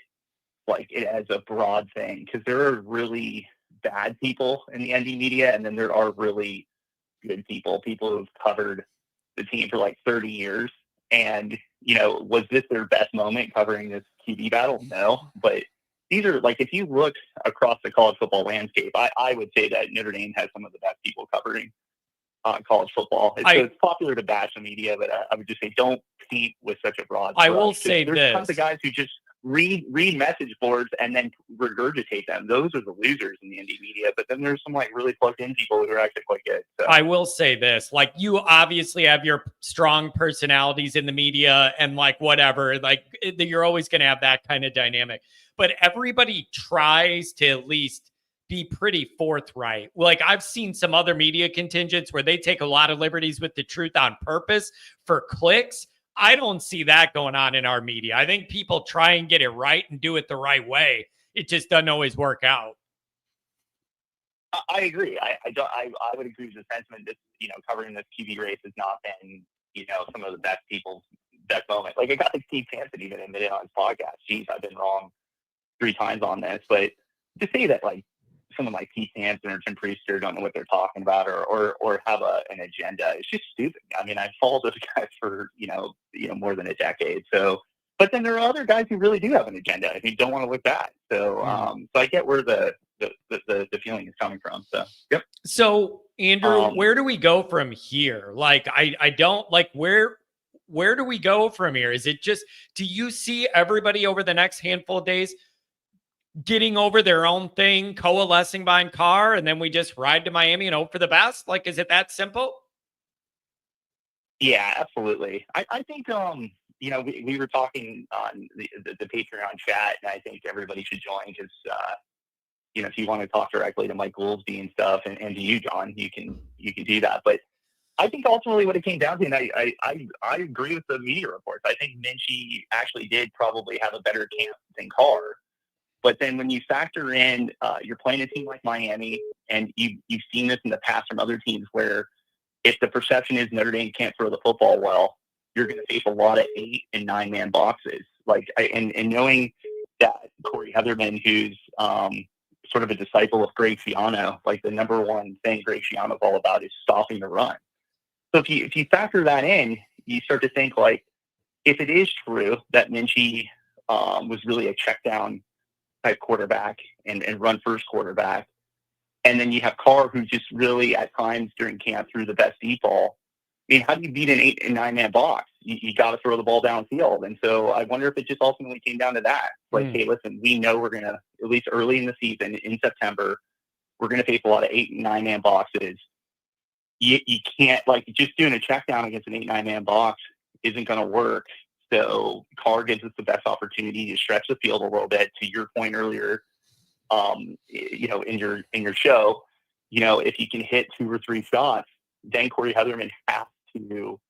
it as a broad thing, because there are really bad people in the ND media, and then there are really good people who've covered the team for 30 years. And, was this their best moment covering this QB battle? No. But these are, if you look across the college football landscape, I would say that Notre Dame has some of the best people covering college football. It's popular to bash the media, but I would just say don't paint with such a broad brush.
I will say
there's
this.
tons of guys who just read message boards and then regurgitate them. Those are the losers in the indie media. But then there's some like really plugged in people who are actually quite good. So.
I will say this, like, you obviously have your strong personalities in the media and like whatever, like you're always going to have that kind of dynamic, but everybody tries to at least be pretty forthright. Like, I've seen some other media contingents where they take a lot of liberties with the truth on purpose for clicks. I don't see that going on in our media. I think people try and get it right and do it the right way. It just doesn't always work out.
I agree. I would agree with the sentiment that, covering this QB race has not been, some of the best people's best moment. Like, I got like Steve Sampson even admitted on his podcast. Geez, I've been wrong 3 times on this. But to say that like someone like Pete Sampson or Tim Priester don't know what they're talking about or have an agenda, it's just stupid. I mean, I've followed those guys for, more than a decade. So, but then there are other guys who really do have an agenda and who don't want to look bad. So, so I get where the feeling is coming from. So, yep.
So, Andrew, where do we go from here? Like, I don't like where do we go from here? Is it just, do you see everybody over the next handful of days getting over their own thing, coalescing behind Carr, and then we just ride to Miami and hope for the best? Like, is it that simple?
Yeah, absolutely. I think, we were talking on the Patreon chat, and I think everybody should join because, if you want to talk directly to Mike Goolsby and stuff, and to you, John, you can do that. But I think ultimately what it came down to, and I agree with the media reports. I think Minchie actually did probably have a better camp than Carr. But then when you factor in, you're playing a team like Miami, and you've seen this in the past from other teams where if the perception is Notre Dame can't throw the football well, you're going to face a lot of 8- and 9-man boxes. Like, and knowing that Corey Heatherman, who's sort of a disciple of Greg Schiano, like the number one thing Greg Schiano is all about is stopping the run. So if you factor that in, you start to think like, if it is true that Minchie was really a check down type quarterback and run first quarterback, and then you have Carr, who's just really at times during camp threw the best deep ball. I mean, how do you beat an 8- and 9-man box? You got to throw the ball downfield. And so I wonder if it just ultimately came down to that. Like, hey, listen, we know we're going to, at least early in the season, in September, we're going to face a lot of 8- and 9-man boxes. You can't, like, just doing a check down against an 8- and 9-man box isn't going to work. So Carr gives us the best opportunity to stretch the field a little bit. To your point earlier, in your show, if you can hit 2 or 3 shots, then Corey Heatherman has to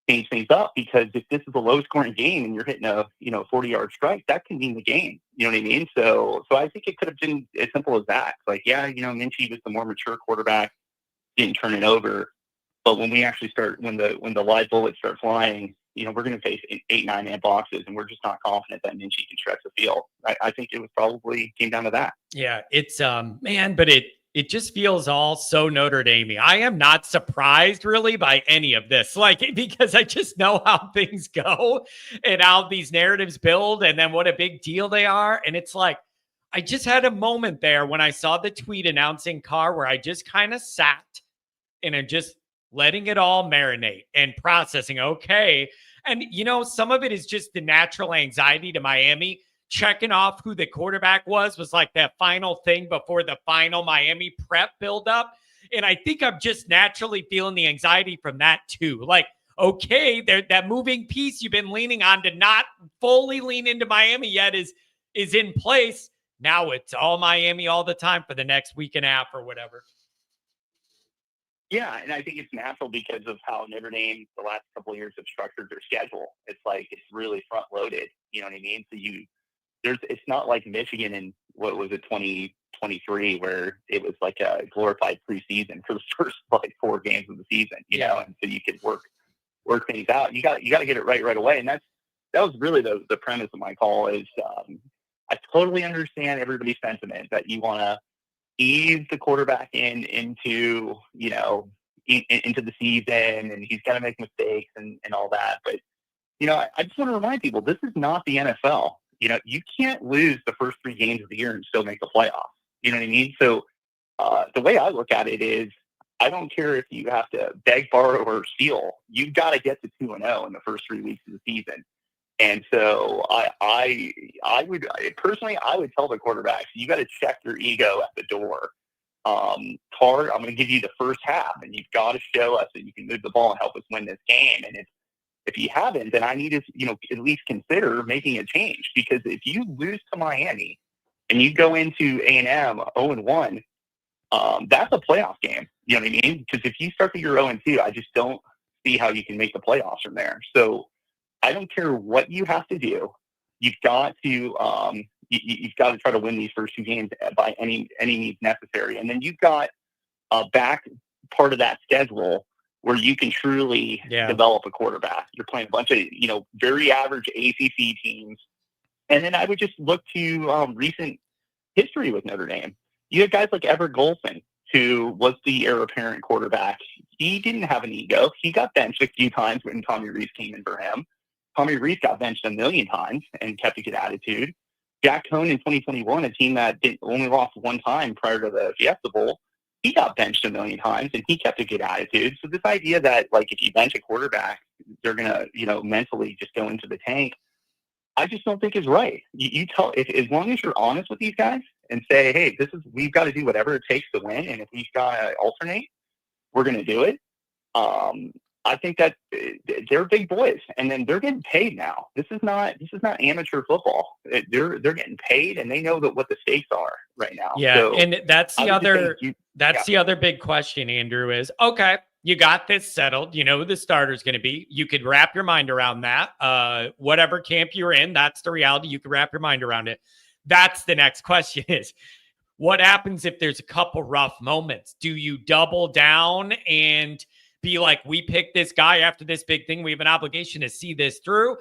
change things up, because if this is a low scoring game and you're hitting a 40-yard strike, that can mean the game. You know what I mean? So I think it could have been as simple as that. Like, yeah, Minchie was the more mature quarterback, didn't turn it over. But when we actually start, when the live bullets start flying, we're going to face 8, 9-man boxes, and we're just not confident that Minchie can stretch the field. I think it was probably came down to that.
Yeah, it's man, but it just feels all so Notre Dame-y. I am not surprised really by any of this, like, because I just know how things go and how these narratives build, and then what a big deal they are. And it's like, I just had a moment there when I saw the tweet announcing Carr where I just kind of sat and I'm just letting it all marinate and processing. Okay. And, some of it is just the natural anxiety to Miami. Checking off who the quarterback was like that final thing before the final Miami prep buildup. And I think I'm just naturally feeling the anxiety from that too. Like, okay, that moving piece you've been leaning on to not fully lean into Miami yet is in place. Now it's all Miami all the time for the next week and a half or whatever.
Yeah, and I think it's natural because of how Notre Dame the last couple of years have structured their schedule. It's like it's really front loaded. You know what I mean? So it's not like Michigan in what was it 2023 where it was like a glorified preseason for the first like 4 games of the season. You know, and so you could work things out. You got to get it right away, and that was really the premise of my call. Is I totally understand everybody's sentiment that you want to ease the quarterback into into the season, and he's got to make mistakes and all that. But I just want to remind people, this is not the NFL. You can't lose the first 3 games of the year and still make the playoffs. You know what I mean? So the way I look at it is, I don't care if you have to beg, borrow, or steal. You've got to get to 2-0 in the first 3 weeks of the season. And so I would personally, I would tell the quarterbacks, you got to check your ego at the door. Carr, I'm going to give you the first half, and you've got to show us that you can move the ball and help us win this game. And if you haven't, then I need to, at least consider making a change, because if you lose to Miami and you go into A&M 0-1, that's a playoff game. You know what I mean? Because if you start the year 0-2, I just don't see how you can make the playoffs from there. So I don't care what you have to do. You've got to you've got to try to win these first two games by any means necessary. And then you've got a back part of that schedule where you can truly develop a quarterback. You're playing a bunch of very average ACC teams. And then I would just look to recent history with Notre Dame. You had guys like Everett Golson, who was the heir apparent quarterback. He didn't have an ego. He got benched a few times when Tommy Rees came in for him. Tommy Rees got benched a million times and kept a good attitude. Jack Cohn in 2021, a team that only lost one time prior to the Fiesta Bowl, he got benched a million times and he kept a good attitude. So this idea that, like, if you bench a quarterback, they're going to, mentally just go into the tank, I just don't think is right. You tell, as long as you're honest with these guys and say, hey, we've got to do whatever it takes to win. And if we've got to alternate, we're going to do it. I think that they're big boys, and then they're getting paid now. This is not amateur football. They're getting paid, and they know what the stakes are right now.
Yeah,
so
and that's the other big question, Andrew, is, okay, you got this settled. You know who the starter's going to be. You could wrap your mind around that. Whatever camp you're in, that's the reality. You can wrap your mind around it. That's the next question is, what happens if there's a couple rough moments? Do you double down and be like, we picked this guy after this big thing, we have an obligation to see this through?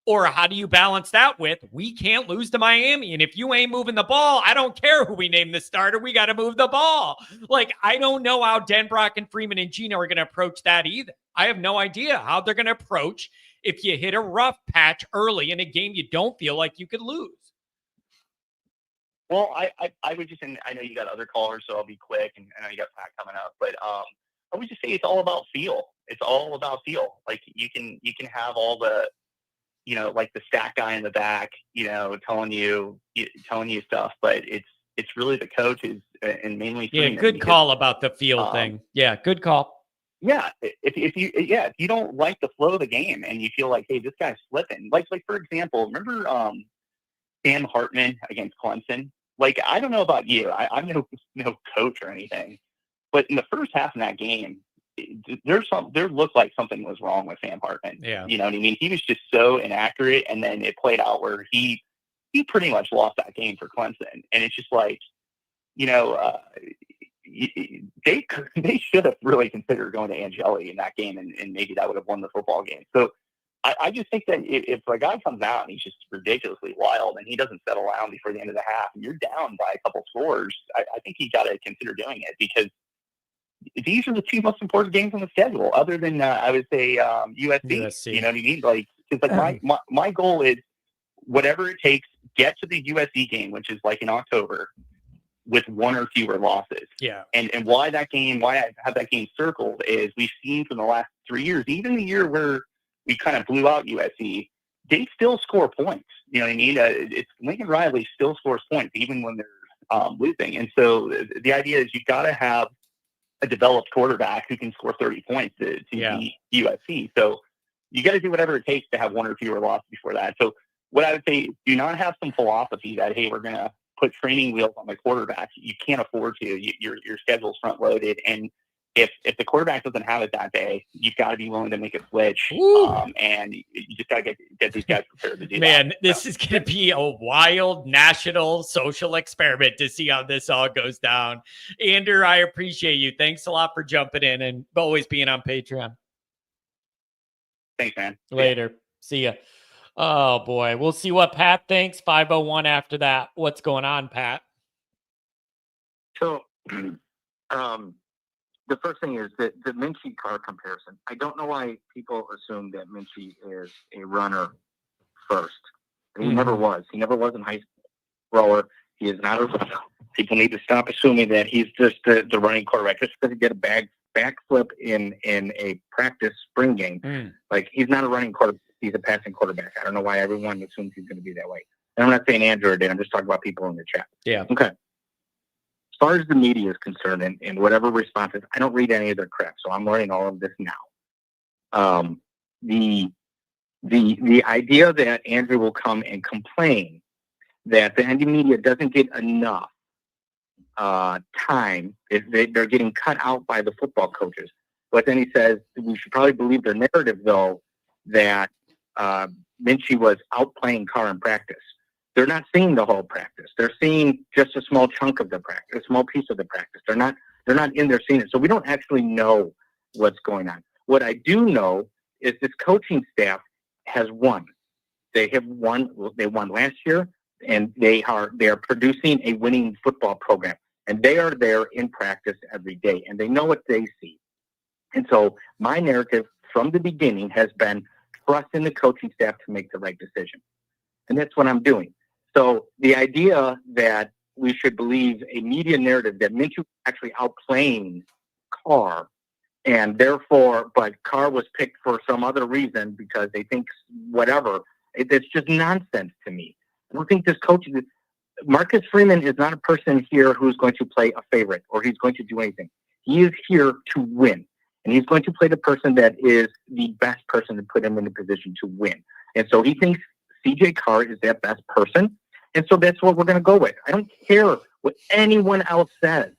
Or how do you balance that with, we can't lose to Miami, and if you ain't moving the ball, I don't care who we name the starter, we got to move the ball? Like, I don't know how Denbrock and Freeman and Gino are going to approach that either. I have no idea how they're going to approach if you hit a rough patch early in a game you don't feel like you could lose.
Well, I would just, and I know you got other callers, so I'll be quick, and I know you got Pat coming up, but I would just say it's all about feel. It's all about feel. Like, you can have all the, like the stat guy in the back, telling you stuff, but it's really the coaches and mainly.
Yeah, good call about the feel thing. Yeah, good call.
Yeah, if you don't like the flow of the game and you feel like, hey, this guy's slipping. Like for example, remember Sam Hartman against Clemson? Like, I don't know about you. I'm no coach or anything. But in the first half of that game, there looked like something was wrong with Sam Hartman.
Yeah.
You know what I mean? He was just so inaccurate, and then it played out where he pretty much lost that game for Clemson. And it's just like, they should have really considered going to Angeli in that game, and maybe that would have won the football game. So I just think that if a guy comes out and he's just ridiculously wild and he doesn't settle down before the end of the half and you're down by a couple scores, I think you got to consider doing it, because these are the two most important games on the schedule, other than I would say USC. You know what I mean? Like, because like my goal is whatever it takes, get to the USC game, which is like in October, with one or fewer losses.
Yeah.
And why I have that game circled is we've seen for the last 3 years, even the year where we kind of blew out USC, they still score points. You know what I mean? It's Lincoln Riley still scores points even when they're losing. And so the idea is you've got to have a developed quarterback who can score 30 points to beat USC. So you got to do whatever it takes to have one or fewer losses before that. So what I would say, do not have some philosophy that, hey, we're going to put training wheels on the quarterback. You can't afford to. Your schedule's front loaded, and if the quarterback doesn't have it that day, you've got to be willing to make a switch. And you just got to get these guys prepared to do that.
Man, this is going to be a wild national social experiment to see how this all goes down. Andrew, I appreciate you. Thanks a lot for jumping in and always being on Patreon.
Thanks, man.
Later. See ya. Oh, boy. We'll see what Pat thinks. 501 after that. What's going on, Pat?
So, the first thing is that the Minchie Carr comparison. I don't know why people assume that Minchie is a runner first. He never was. He never was in high school. Thrower. He is not a runner. People need to stop assuming that he's just the running quarterback just because he did a backflip in a practice spring game. Like, he's not a running quarterback. he's a passing quarterback. I don't know why everyone assumes he's going to be that way. And I'm not saying Andrew did. I'm just talking about people in the chat.
Yeah.
Okay. As far as the media is concerned and whatever responses, I don't read any of their crap, so I'm learning all of this now. The idea that Andrew will come and complain that the ND media doesn't get enough time, they're getting cut out by the football coaches. But then he says we should probably believe their narrative, though, that Minchie was outplaying Carr in practice. They're not seeing the whole practice. They're seeing just a small chunk of the practice, a small piece of the practice. They're not in there seeing it. So we don't actually know what's going on. What I do know is this coaching staff has won. They have won. They won last year, and they are producing a winning football program. And they are there in practice every day, and they know what they see. And so my narrative from the beginning has been trust in the coaching staff to make the right decision. And that's what I'm doing. So the idea that we should believe a media narrative that Minshew was actually outplaying Carr, and therefore, but Carr was picked for some other reason because they think whatever, it's just nonsense to me. I don't think this coach, Marcus Freeman is not a person here who's going to play a favorite or he's going to do anything. He is here to win. And he's going to play the person that is the best person to put him in a position to win. And so he thinks CJ Carr is that best person. And so that's what we're going to go with. I don't care what anyone else says,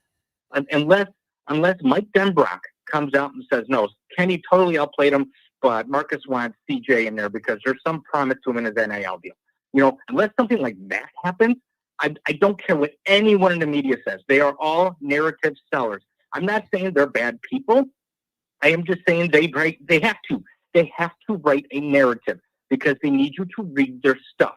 unless Mike Denbrock comes out and says, no, Kenny totally outplayed him, but Marcus wants CJ in there because there's some promise to him in his NIL deal. You know, unless something like that happens, I don't care what anyone in the media says. They are all narrative sellers. I'm not saying they're bad people. I am just saying they have to write a narrative because they need you to read their stuff.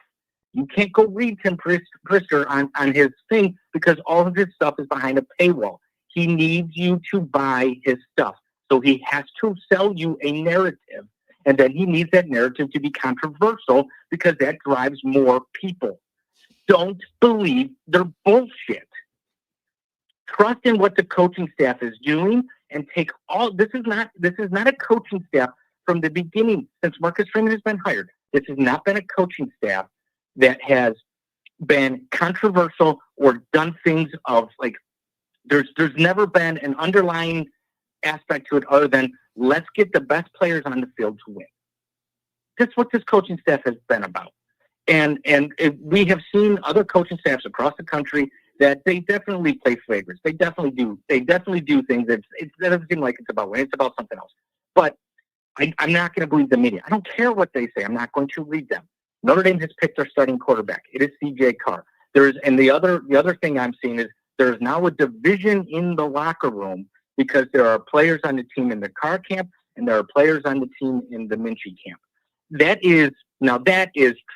You can't go read Tim Prisker on his thing because all of his stuff is behind a paywall. He needs you to buy his stuff. So he has to sell you a narrative, and then he needs that narrative to be controversial because that drives more people. Don't believe their bullshit. Trust in what the coaching staff is doing and take all. This is not a coaching staff from the beginning since Marcus Freeman has been hired. This has not been a coaching staff that has been controversial or done things of like. There's never been an underlying aspect to it other than let's get the best players on the field to win. That's what this coaching staff has been about. And we have seen other coaching staffs across the country that they definitely play favorites. They definitely do. They definitely do things that it doesn't seem like it's about winning. It's about something else. But I'm not going to believe the media. I don't care what they say. I'm not going to read them. Notre Dame has picked their starting quarterback. It is CJ Carr. And the other thing I'm seeing is there's now a division in the locker room because there are players on the team in the Carr camp and there are players on the team in the Minchie camp. That is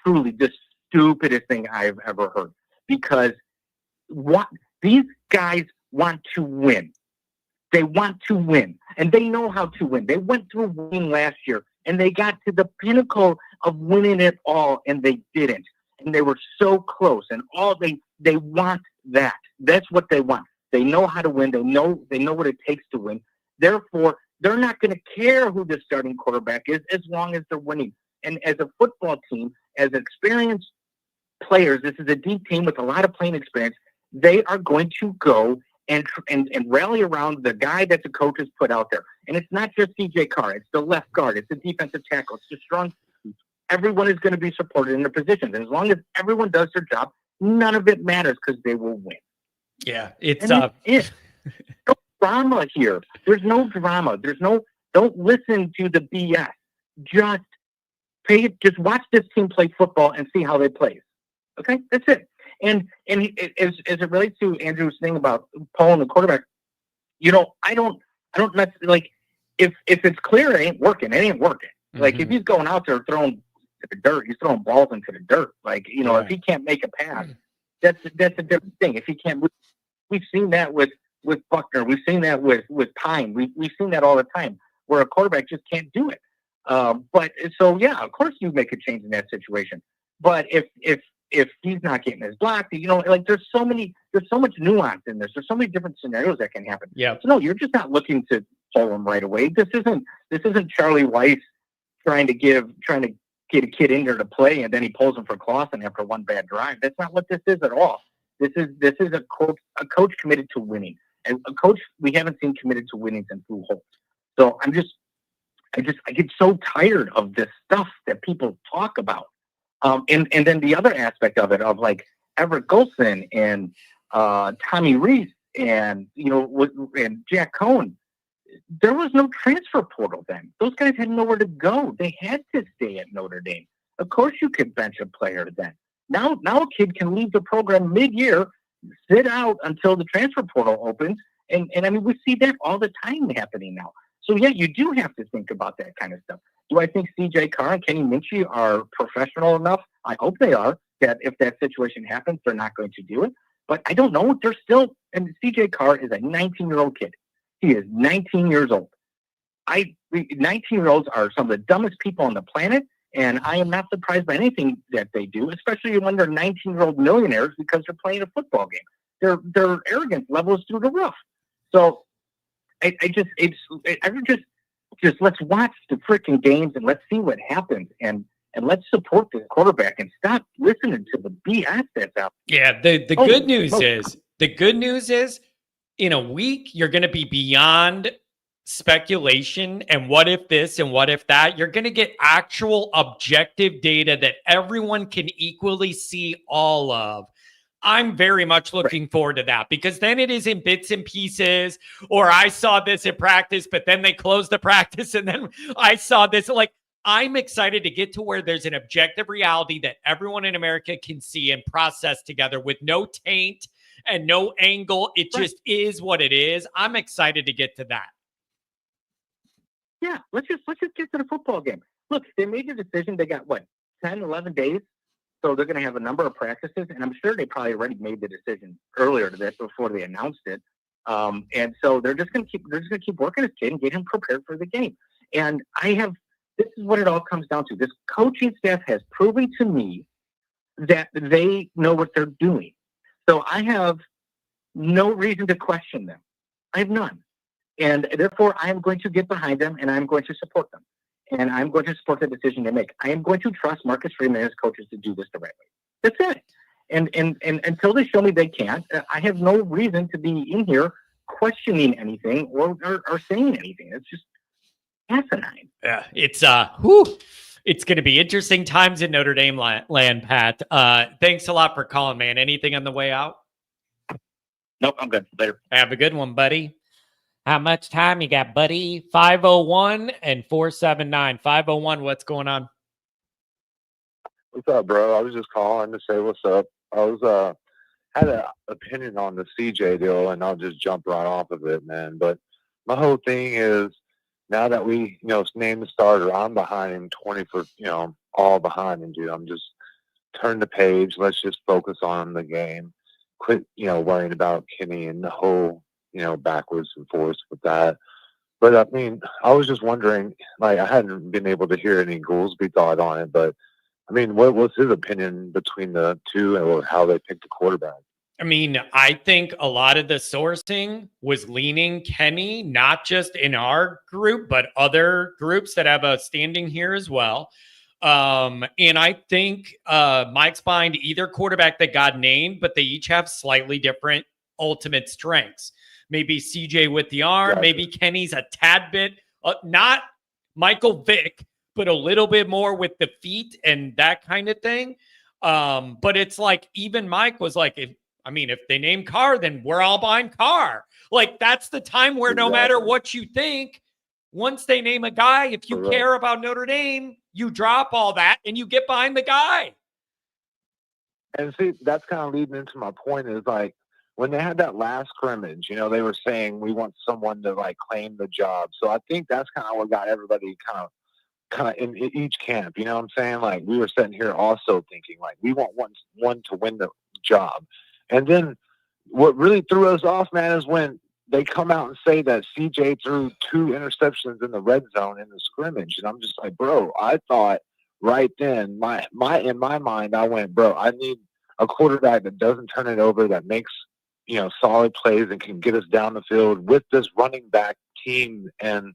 truly the stupidest thing I've ever heard because these guys want to win. They want to win, and they know how to win. They went through winning last year, and they got to the pinnacle of winning it all, and they didn't. And they were so close, and all they want that. That's what they want. They know how to win. They know what it takes to win. Therefore, they're not going to care who the starting quarterback is as long as they're winning. And as a football team, as experienced players, this is a deep team with a lot of playing experience. They are going to go and rally around the guy that the coach has put out there. And it's not just CJ Carr. It's the left guard. It's the defensive tackle. It's the strong. Everyone is going to be supported in their positions. And as long as everyone does their job, none of it matters because they will win.
Yeah, it's
no drama here. There's no drama. Don't listen to the BS. Just watch this team play football and see how they play. Okay, that's it. And as it relates to Andrew's thing about Paul and the quarterback, I don't like if it's clear it ain't working, it ain't working. Mm-hmm. Like if he's going out there throwing to the dirt, he's throwing balls into the dirt. Like if he can't make a pass, that's a different thing. If he can't, we've seen that with Buckner, we've seen that with Pine, we've seen that all the time where a quarterback just can't do it. But so yeah, of course you make a change in that situation. But if he's not getting his block, like there's so much nuance in this. There's so many different scenarios that can happen.
Yeah.
So no, you're just not looking to pull him right away. This isn't Charlie Weiss trying to get a kid in there to play, and then he pulls him for Clausen after one bad drive. That's not what this is at all. This is a coach committed to winning, and a coach we haven't seen committed to winning since Lou Holtz. So I get so tired of this stuff that people talk about. And then the other aspect of it, of like Everett Golson and Tommy Reese and and Jack Cohn, there was no transfer portal then. Those guys had nowhere to go. They had to stay at Notre Dame. Of course, you could bench a player then. Now a kid can leave the program mid-year, sit out until the transfer portal opens, and I mean we see that all the time happening now. So yeah, you do have to think about that kind of stuff. Do I think CJ Carr and Kenny Minchie are professional enough? I hope they are. That if that situation happens, they're not going to do it. But I don't know. They're still, and CJ Carr is a 19-year-old kid. He is 19 years old. 19-year-olds are some of the dumbest people on the planet, and I am not surprised by anything that they do, especially when they're 19-year-old millionaires because they're playing a football game. Their arrogance level is through the roof. So I just let's watch the freaking games and let's see what happens and let's support the quarterback and stop listening to the BS that's out.
Yeah, the good news is in a week you're going to be beyond speculation and what if this and what if that. You're going to get actual objective data that everyone can equally see all of. I'm very much looking forward to that, because then it is in bits and pieces, or I saw this in practice, but then they closed the practice and then I saw this. Like, I'm excited to get to where there's an objective reality that everyone in America can see and process together with no taint and no angle. It just is what it is. I'm excited to get to that.
Yeah, let's just get to the football game. Look, they made the decision. They got 10, 11 days. So they're going to have a number of practices, and I'm sure they probably already made the decision earlier to this before they announced it. And so they're just going to keep working this kid and get him prepared for the game. And this is what it all comes down to. This coaching staff has proven to me that they know what they're doing. So I have no reason to question them. I have none. And therefore, I am going to get behind them, and I'm going to support them. And I'm going to support the decision they make. I am going to trust Marcus Freeman and his coaches to do this the right way. That's it. And until they show me they can't, I have no reason to be in here questioning anything or saying anything. It's just asinine.
Yeah, it's going to be interesting times in Notre Dame land, Pat. Thanks a lot for calling, man. Anything on the way out?
Nope, I'm good. Later.
Have a good one, buddy. How much time you got, buddy? 501 and 479. 501, what's going on?
What's up, bro? I was just calling to say what's up. I was had an opinion on the CJ deal, and I'll just jump right off of it, man. But my whole thing is, now that we, named the starter, I'm behind him 20 for, all behind him, dude. I'm just turn the page. Let's just focus on the game. Quit, worrying about Kenny and the whole, backwards and forwards with that. But I mean, I was just wondering, I hadn't been able to hear any Goolsby thought on it, but I mean, what was his opinion between the two or how they picked the quarterback?
I mean, I think a lot of the sourcing was leaning Kenny, not just in our group, but other groups that have a standing here as well. And I think Mike's behind either quarterback that got named, but they each have slightly different ultimate strengths. Maybe CJ with the arm,
Gotcha.
Maybe Kenny's a tad bit, not Michael Vick, but a little bit more with the feet and that kind of thing. But it's like, even Mike was like, if they name Carr, then we're all behind Carr. Like, that's the time where no matter what you think, once they name a guy, if you care about Notre Dame, you drop all that and you get behind the guy.
And see, that's kind of leading into my point is when they had that last scrimmage, they were saying we want someone to claim the job. So I think that's kind of what got everybody kind of in each camp. You know what I'm saying? We were sitting here also thinking we want one to win the job. And then what really threw us off, man, is when they come out and say that CJ threw 2 interceptions in the red zone in the scrimmage. And I'm just like, bro, I thought right then, in my mind, I went, bro, I need a quarterback that doesn't turn it over, that makes, solid plays and can get us down the field with this running back team. And,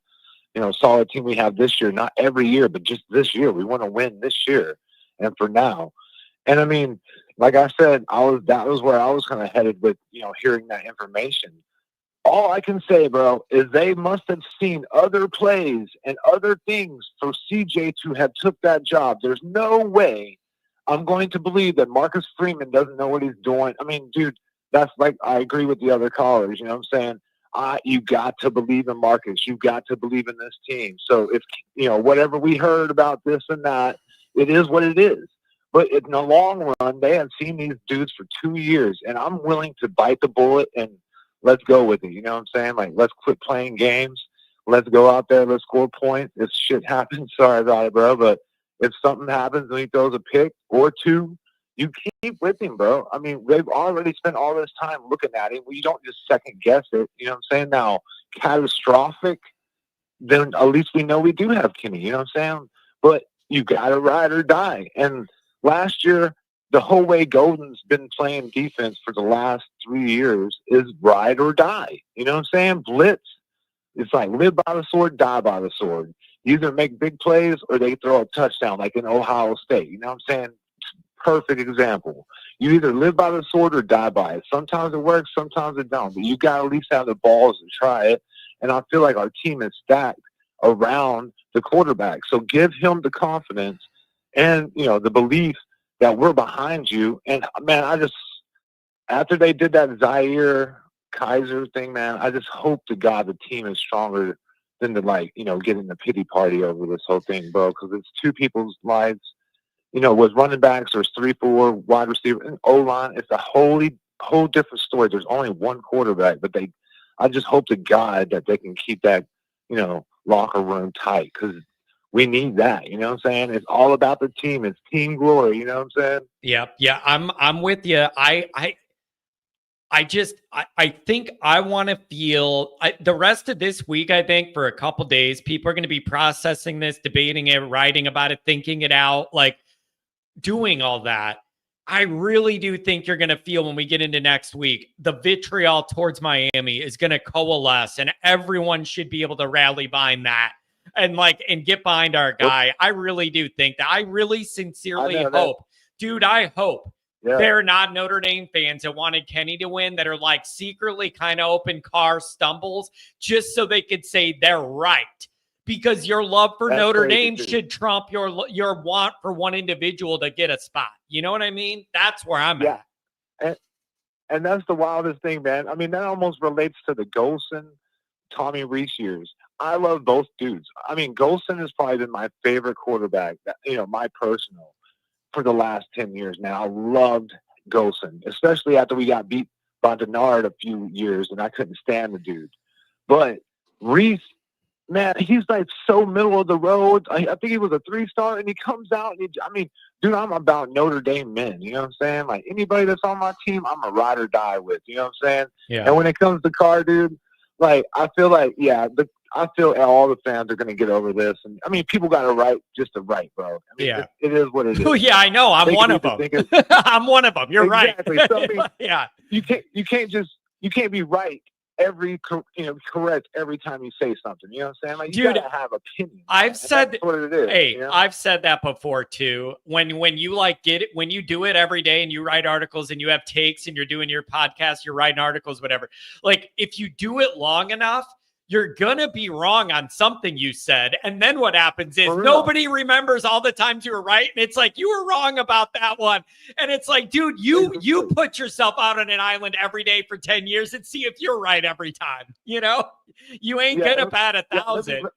solid team we have this year. Not every year, but just this year. We want to win this year, and for now. And I mean, like I said, that was where I was kind of headed with hearing that information. All I can say, bro, is they must have seen other plays and other things for CJ to have took that job. There's no way I'm going to believe that Marcus Freeman doesn't know what he's doing. I mean, dude, that's like, I agree with the other callers. You know what I'm saying? You got to believe in Marcus. You got to believe in this team. So if, whatever we heard about this and that, it is what it is. But in the long run, they have seen these dudes for 2 years, and I'm willing to bite the bullet and let's go with it. You know what I'm saying? Like, let's quit playing games. Let's go out there. Let's score points. If shit happens, sorry about it, bro. But if something happens and he throws a pick or two, you keep with him, bro. I mean, they've already spent all this time looking at him. You don't just second guess it. You know what I'm saying? Now, catastrophic, then at least we know we do have Kenny. You know what I'm saying? But you got to ride or die. And last year, the whole way Golden's been playing defense for the last 3 years is ride or die. You know what I'm saying? Blitz. It's like live by the sword, die by the sword. You either make big plays or they throw a touchdown like in Ohio State. You know what I'm saying? Perfect example. You either live by the sword or die by it. Sometimes it works, sometimes it don't. But you got to at least have the balls to try it. And I feel like our team is stacked around the quarterback. So give him the confidence and, the belief that we're behind you. And, man, after they did that Zaire Kaiser thing, man, I just hope to God the team is stronger than to, getting the pity party over this whole thing, bro, because it's two people's lives. With running backs, there's 3-4 wide receiver and O-line. It's a whole different story. There's only one quarterback, but I just hope to God that they can keep that, locker room tight because we need that. You know what I'm saying? It's all about the team. It's team glory. You know what I'm saying?
Yeah. I'm with you. I think I want to feel the rest of this week. I think for a couple days, people are going to be processing this, debating it, writing about it, thinking it out, like doing all that. I really do think you're going to feel when we get into next week, the vitriol towards Miami is going to coalesce and everyone should be able to rally behind that and get behind our guy. I really do think that. I really sincerely hope, dude, I hope they're not Notre Dame fans that wanted Kenny to win, that are secretly kind of open Carr stumbles just so they could say they're right. Because your love for Notre Dame should trump your want for one individual to get a spot. You know what I mean? That's where I'm at.
And that's the wildest thing, man. I mean, that almost relates to the Golson, Tommy Rees years. I love both dudes. I mean, Golson has probably been my favorite quarterback, my personal, for the last 10 years now. I loved Golson, especially after we got beat by Denard a few years, and I couldn't stand the dude. But Rees, man, he's so middle of the road. I think he was a 3-star, and he comes out. And dude, I'm about Notre Dame men. You know what I'm saying? Anybody that's on my team, I'm a ride or die with. You know what I'm saying?
Yeah.
And when it comes to Carr, dude, I feel I feel all the fans are going to get over this. And people got a right just to right, bro. It is what it is.
Oh, yeah, I know. I'm one of them. I'm one of them. You're
exactly.
right.
So,
yeah.
You can't be right correct every time you say something. You know what I'm saying? You gotta have opinions.
I've said
that's what it is.
Hey, I've said that before too. When you get it, when you do it every day and you write articles and you have takes and you're doing your podcast, you're writing articles, whatever. If you do it long enough, you're gonna be wrong on something you said. And then what happens is nobody remembers all the times you were right. And it's you were wrong about that one. And it's dude, you put yourself out on an island every day for 10 years and see if you're right every time. You ain't gonna bat 1,000.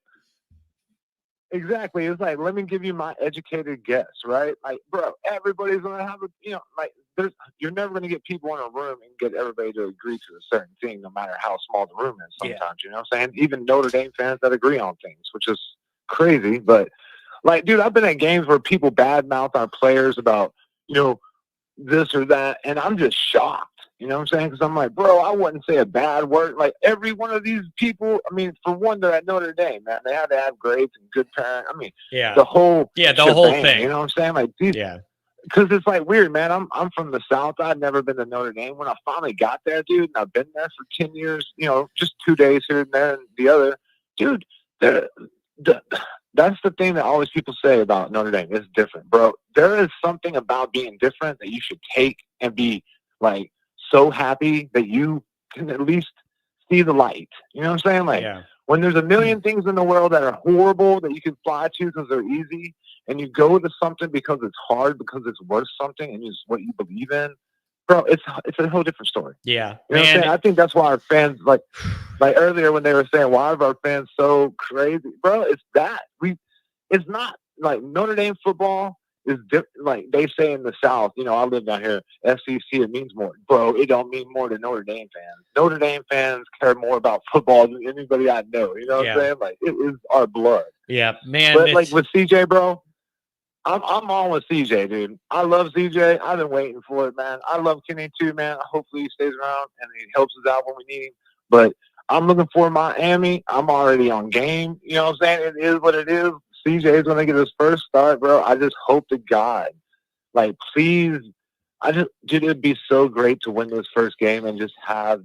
Exactly. It's let me give you my educated guess, right? Bro, everybody's gonna have you're never gonna get people in a room and get everybody to agree to a certain thing, no matter how small the room is sometimes. You know what I'm saying? Even Notre Dame fans that agree on things, which is crazy. But dude, I've been at games where people badmouth our players about, this or that, and I'm just shocked. You know what I'm saying? Because I'm bro, I wouldn't say a bad word. Every one of these people, for one, they're at Notre Dame, man. They had to have grades and good parents. The whole
thing.
You know what I'm saying? Because it's weird, man. I'm from the South. I'd never been to Notre Dame. When I finally got there, dude, and I've been there for 10 years, just 2 days here and there and the other, dude, that's the thing that always people say about Notre Dame. It's different, bro. There is something about being different that you should take and be like so happy that you can at least see the light. You know what I'm saying? Like when there's a million things in the world that are horrible that you can fly to because they're easy, and you go to something because it's hard, because it's worth something, and it's what you believe in, bro. It's a whole different story.
Yeah,
you know what I'm saying? I think that's why our fans like earlier when they were saying why are our fans so crazy, bro? It's that it's not like Notre Dame football is like they say in the South. You know, I live down here. SEC, it means more, bro. It don't mean more to Notre Dame fans. Notre Dame fans care more about football than anybody I know. You know what I'm saying? Like it is our blood.
Yeah, man.
But like with CJ, bro, I'm on with CJ, dude. I love CJ. I've been waiting for it, man. I love Kenny too, man. Hopefully he stays around and he helps us out when we need him. But I'm looking for Miami. I'm already on game. You know what I'm saying? It is what it is. CJ is going to get his first start, bro. I just hope to God, like, please. Dude, it'd be so great to win this first game and just have,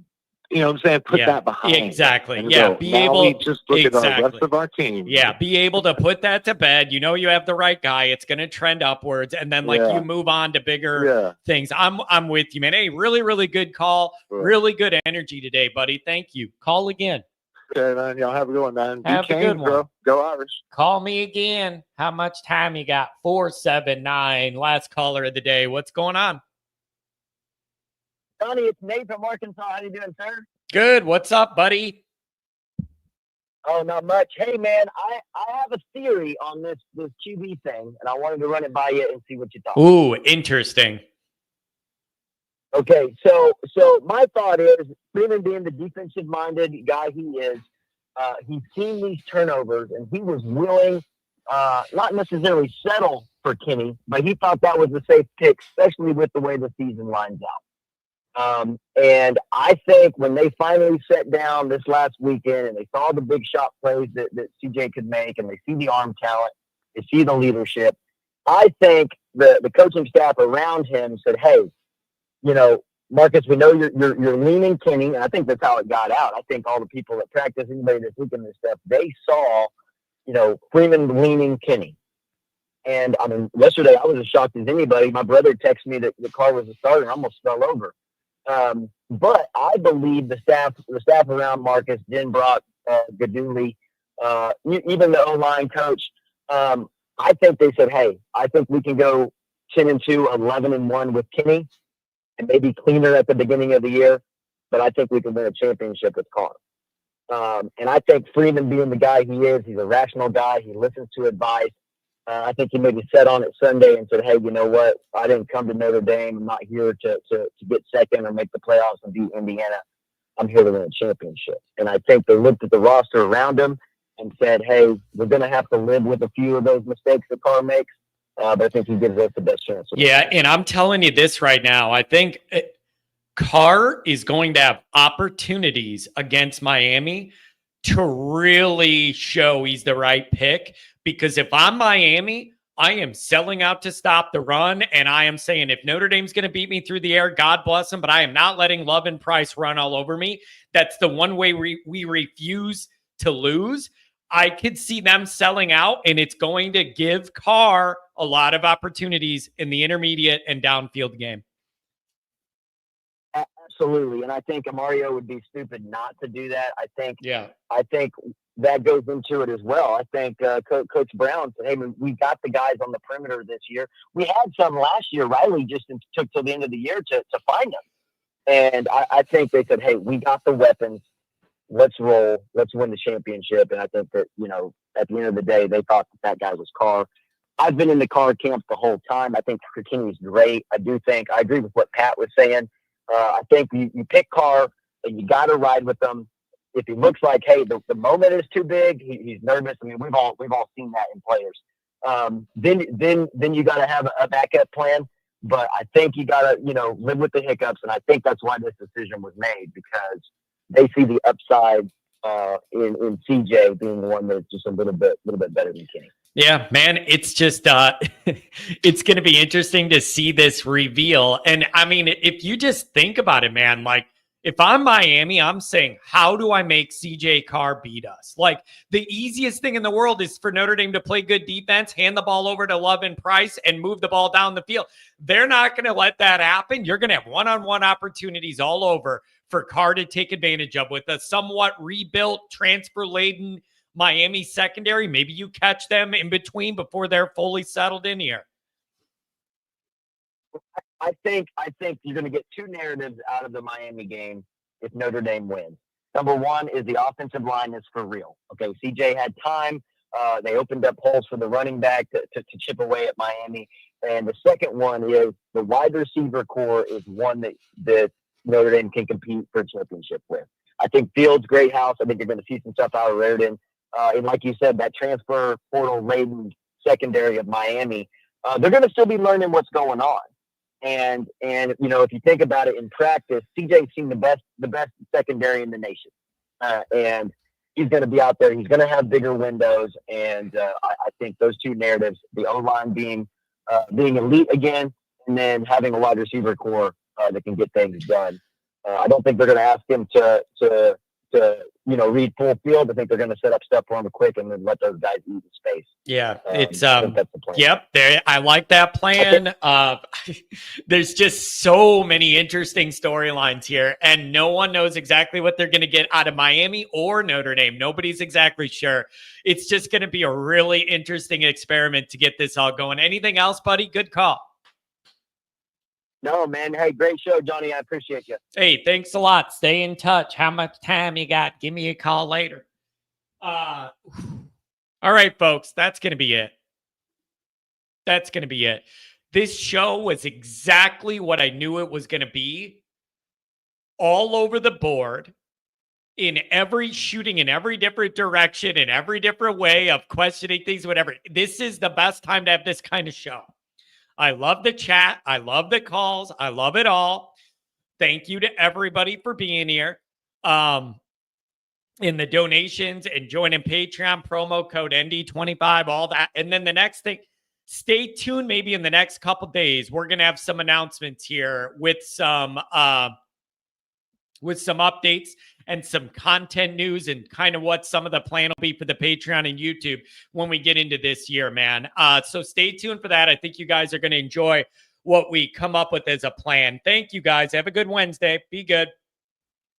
you know what I'm saying, put that behind.
Exactly.
Be able to just look at the rest of our team.
Yeah, be able to put that to bed. You know you have the right guy. It's going to trend upwards, and then you move on to bigger things. I'm with you, man. Hey, really, really good call. Really good energy today, buddy. Thank you. Call again.
Okay, man. Y'all have a good one, man.
Have a good one.
Bro. Go Irish.
Call me again. How much time you got? 479. Last caller of the day. What's going on?
Tony, it's Nate from Arkansas. How you doing, sir?
Good. What's up, buddy?
Oh, not much. Hey, man, I have a theory on this QB thing, and I wanted to run it by you and see what you thought.
Ooh, interesting.
Okay, so my thought is, Freeman being the defensive-minded guy he is, he's seen these turnovers, and he was willing, not necessarily settle for Kenny, but he thought that was a safe pick, especially with the way the season lines out. And I think when they finally sat down this last weekend and they saw the big shot plays that CJ could make, and they see the arm talent, they see the leadership, I think the coaching staff around him said, hey, you know, Marcus, we know you're leaning Kenny, and I think that's how it got out. I think all the people that practice, anybody that's looking at this stuff, they saw, you know, Freeman leaning Kenny. And I mean, yesterday I was as shocked as anybody. My brother texted me that the Carr was a starter, and I almost fell over. But I believe the staff around Marcus, Denbrock, Gaduli, even the O-line coach, I think they said, hey, I think we can go 10-2, 11-1 with Kenny, and maybe cleaner at the beginning of the year, but I think we can win a championship with Carr. And I think Freeman, being the guy he is, he's a rational guy. He listens to advice. I think he maybe sat on it Sunday and said, hey, you know what? I didn't come to Notre Dame. I'm not here to get second or make the playoffs and beat Indiana. I'm here to win a championship. And I think they looked at the roster around him and said, hey, we're going to have to live with a few of those mistakes that Carr makes. But I think he gives us the best chance.
Yeah, and I'm telling you this right now. I think Carr is going to have opportunities against Miami to really show he's the right pick. Because if I'm Miami, I am selling out to stop the run, and I am saying if Notre Dame's going to beat me through the air, God bless them, but I am not letting Love and Price run all over me. That's the one way we refuse to lose. I could see them selling out, and it's going to give Carr a lot of opportunities in the intermediate and downfield game.
Absolutely, and I think Mario would be stupid not to do that. I think that goes into it as well. I think Coach Brown said, hey, we got the guys on the perimeter this year. We had some last year. Riley just took till the end of the year to find them. And I think they said, hey, we got the weapons. Let's roll. Let's win the championship. And I think that, you know, at the end of the day, they thought that guy was Carr. I've been in the Carr camp the whole time. I think Kenny's great. I agree with what Pat was saying. I think you pick Carr and you got to ride with them. If he looks like, hey, the moment is too big, he's nervous. I mean, we've all seen that in players. Then you got to have a backup plan. But I think you got to, you know, live with the hiccups. And I think that's why this decision was made, because they see the upside in CJ being the one that's just a little bit better than Kenny.
Yeah, man, it's just it's going to be interesting to see this reveal. And I mean, if you just think about it, man, like If I'm Miami, I'm saying, how do I make CJ Carr beat us? Like, the easiest thing in the world is for Notre Dame to play good defense, hand the ball over to Love and Price, and move the ball down the field. They're not going to let that happen. You're going to have one-on-one opportunities all over for Carr to take advantage of with a somewhat rebuilt, transfer-laden Miami secondary. Maybe you catch them in between before they're fully settled in here.
I think you're going to get two narratives out of the Miami game if Notre Dame wins. Number one is the offensive line is for real. Okay, CJ had time. They opened up holes for the running back to chip away at Miami. And the second one is the wide receiver core is one that Notre Dame can compete for a championship with. I think Fields, great house. I think you're going to see some stuff out of Raritan. And like you said, that transfer portal-laden secondary of Miami, they're going to still be learning what's going on. And you know, if you think about it in practice, CJ's seen the best secondary in the nation, and he's going to be out there. He's going to have bigger windows, and I think those two narratives: the O-line being elite again, and then having a wide receiver core that can get things done. I don't think they're going to ask him to read full field. I think they're going to set up stuff for him quick and then let those guys eat the space.
Yeah, it's
I think that's the plan.
Yep, there. I like that plan. There's just so many interesting storylines here, and no one knows exactly what they're going to get out of Miami or Notre Dame. Nobody's exactly sure. It's just going to be a really interesting experiment to get this all going. Anything else, buddy? Good call.
No, man. Hey, great show, Johnny. I appreciate you.
Hey, thanks a lot. Stay in touch. How much time you got? Give me a call later. All right, folks. That's going to be it. That's going to be it. This show was exactly what I knew it was going to be. All over the board. In every shooting, in every different direction, in every different way of questioning things, whatever. This is the best time to have this kind of show. I love the chat. I love the calls. I love it all. Thank you to everybody for being here. In the donations and joining Patreon, promo code ND25, all that. And then the next thing, stay tuned. Maybe in the next couple days, we're going to have some announcements here with some updates and some content news and kind of what some of the plan will be for the Patreon and YouTube when we get into this year, man. So stay tuned for that. I think you guys are going to enjoy what we come up with as a plan. Thank you, guys. Have a good Wednesday. Be good.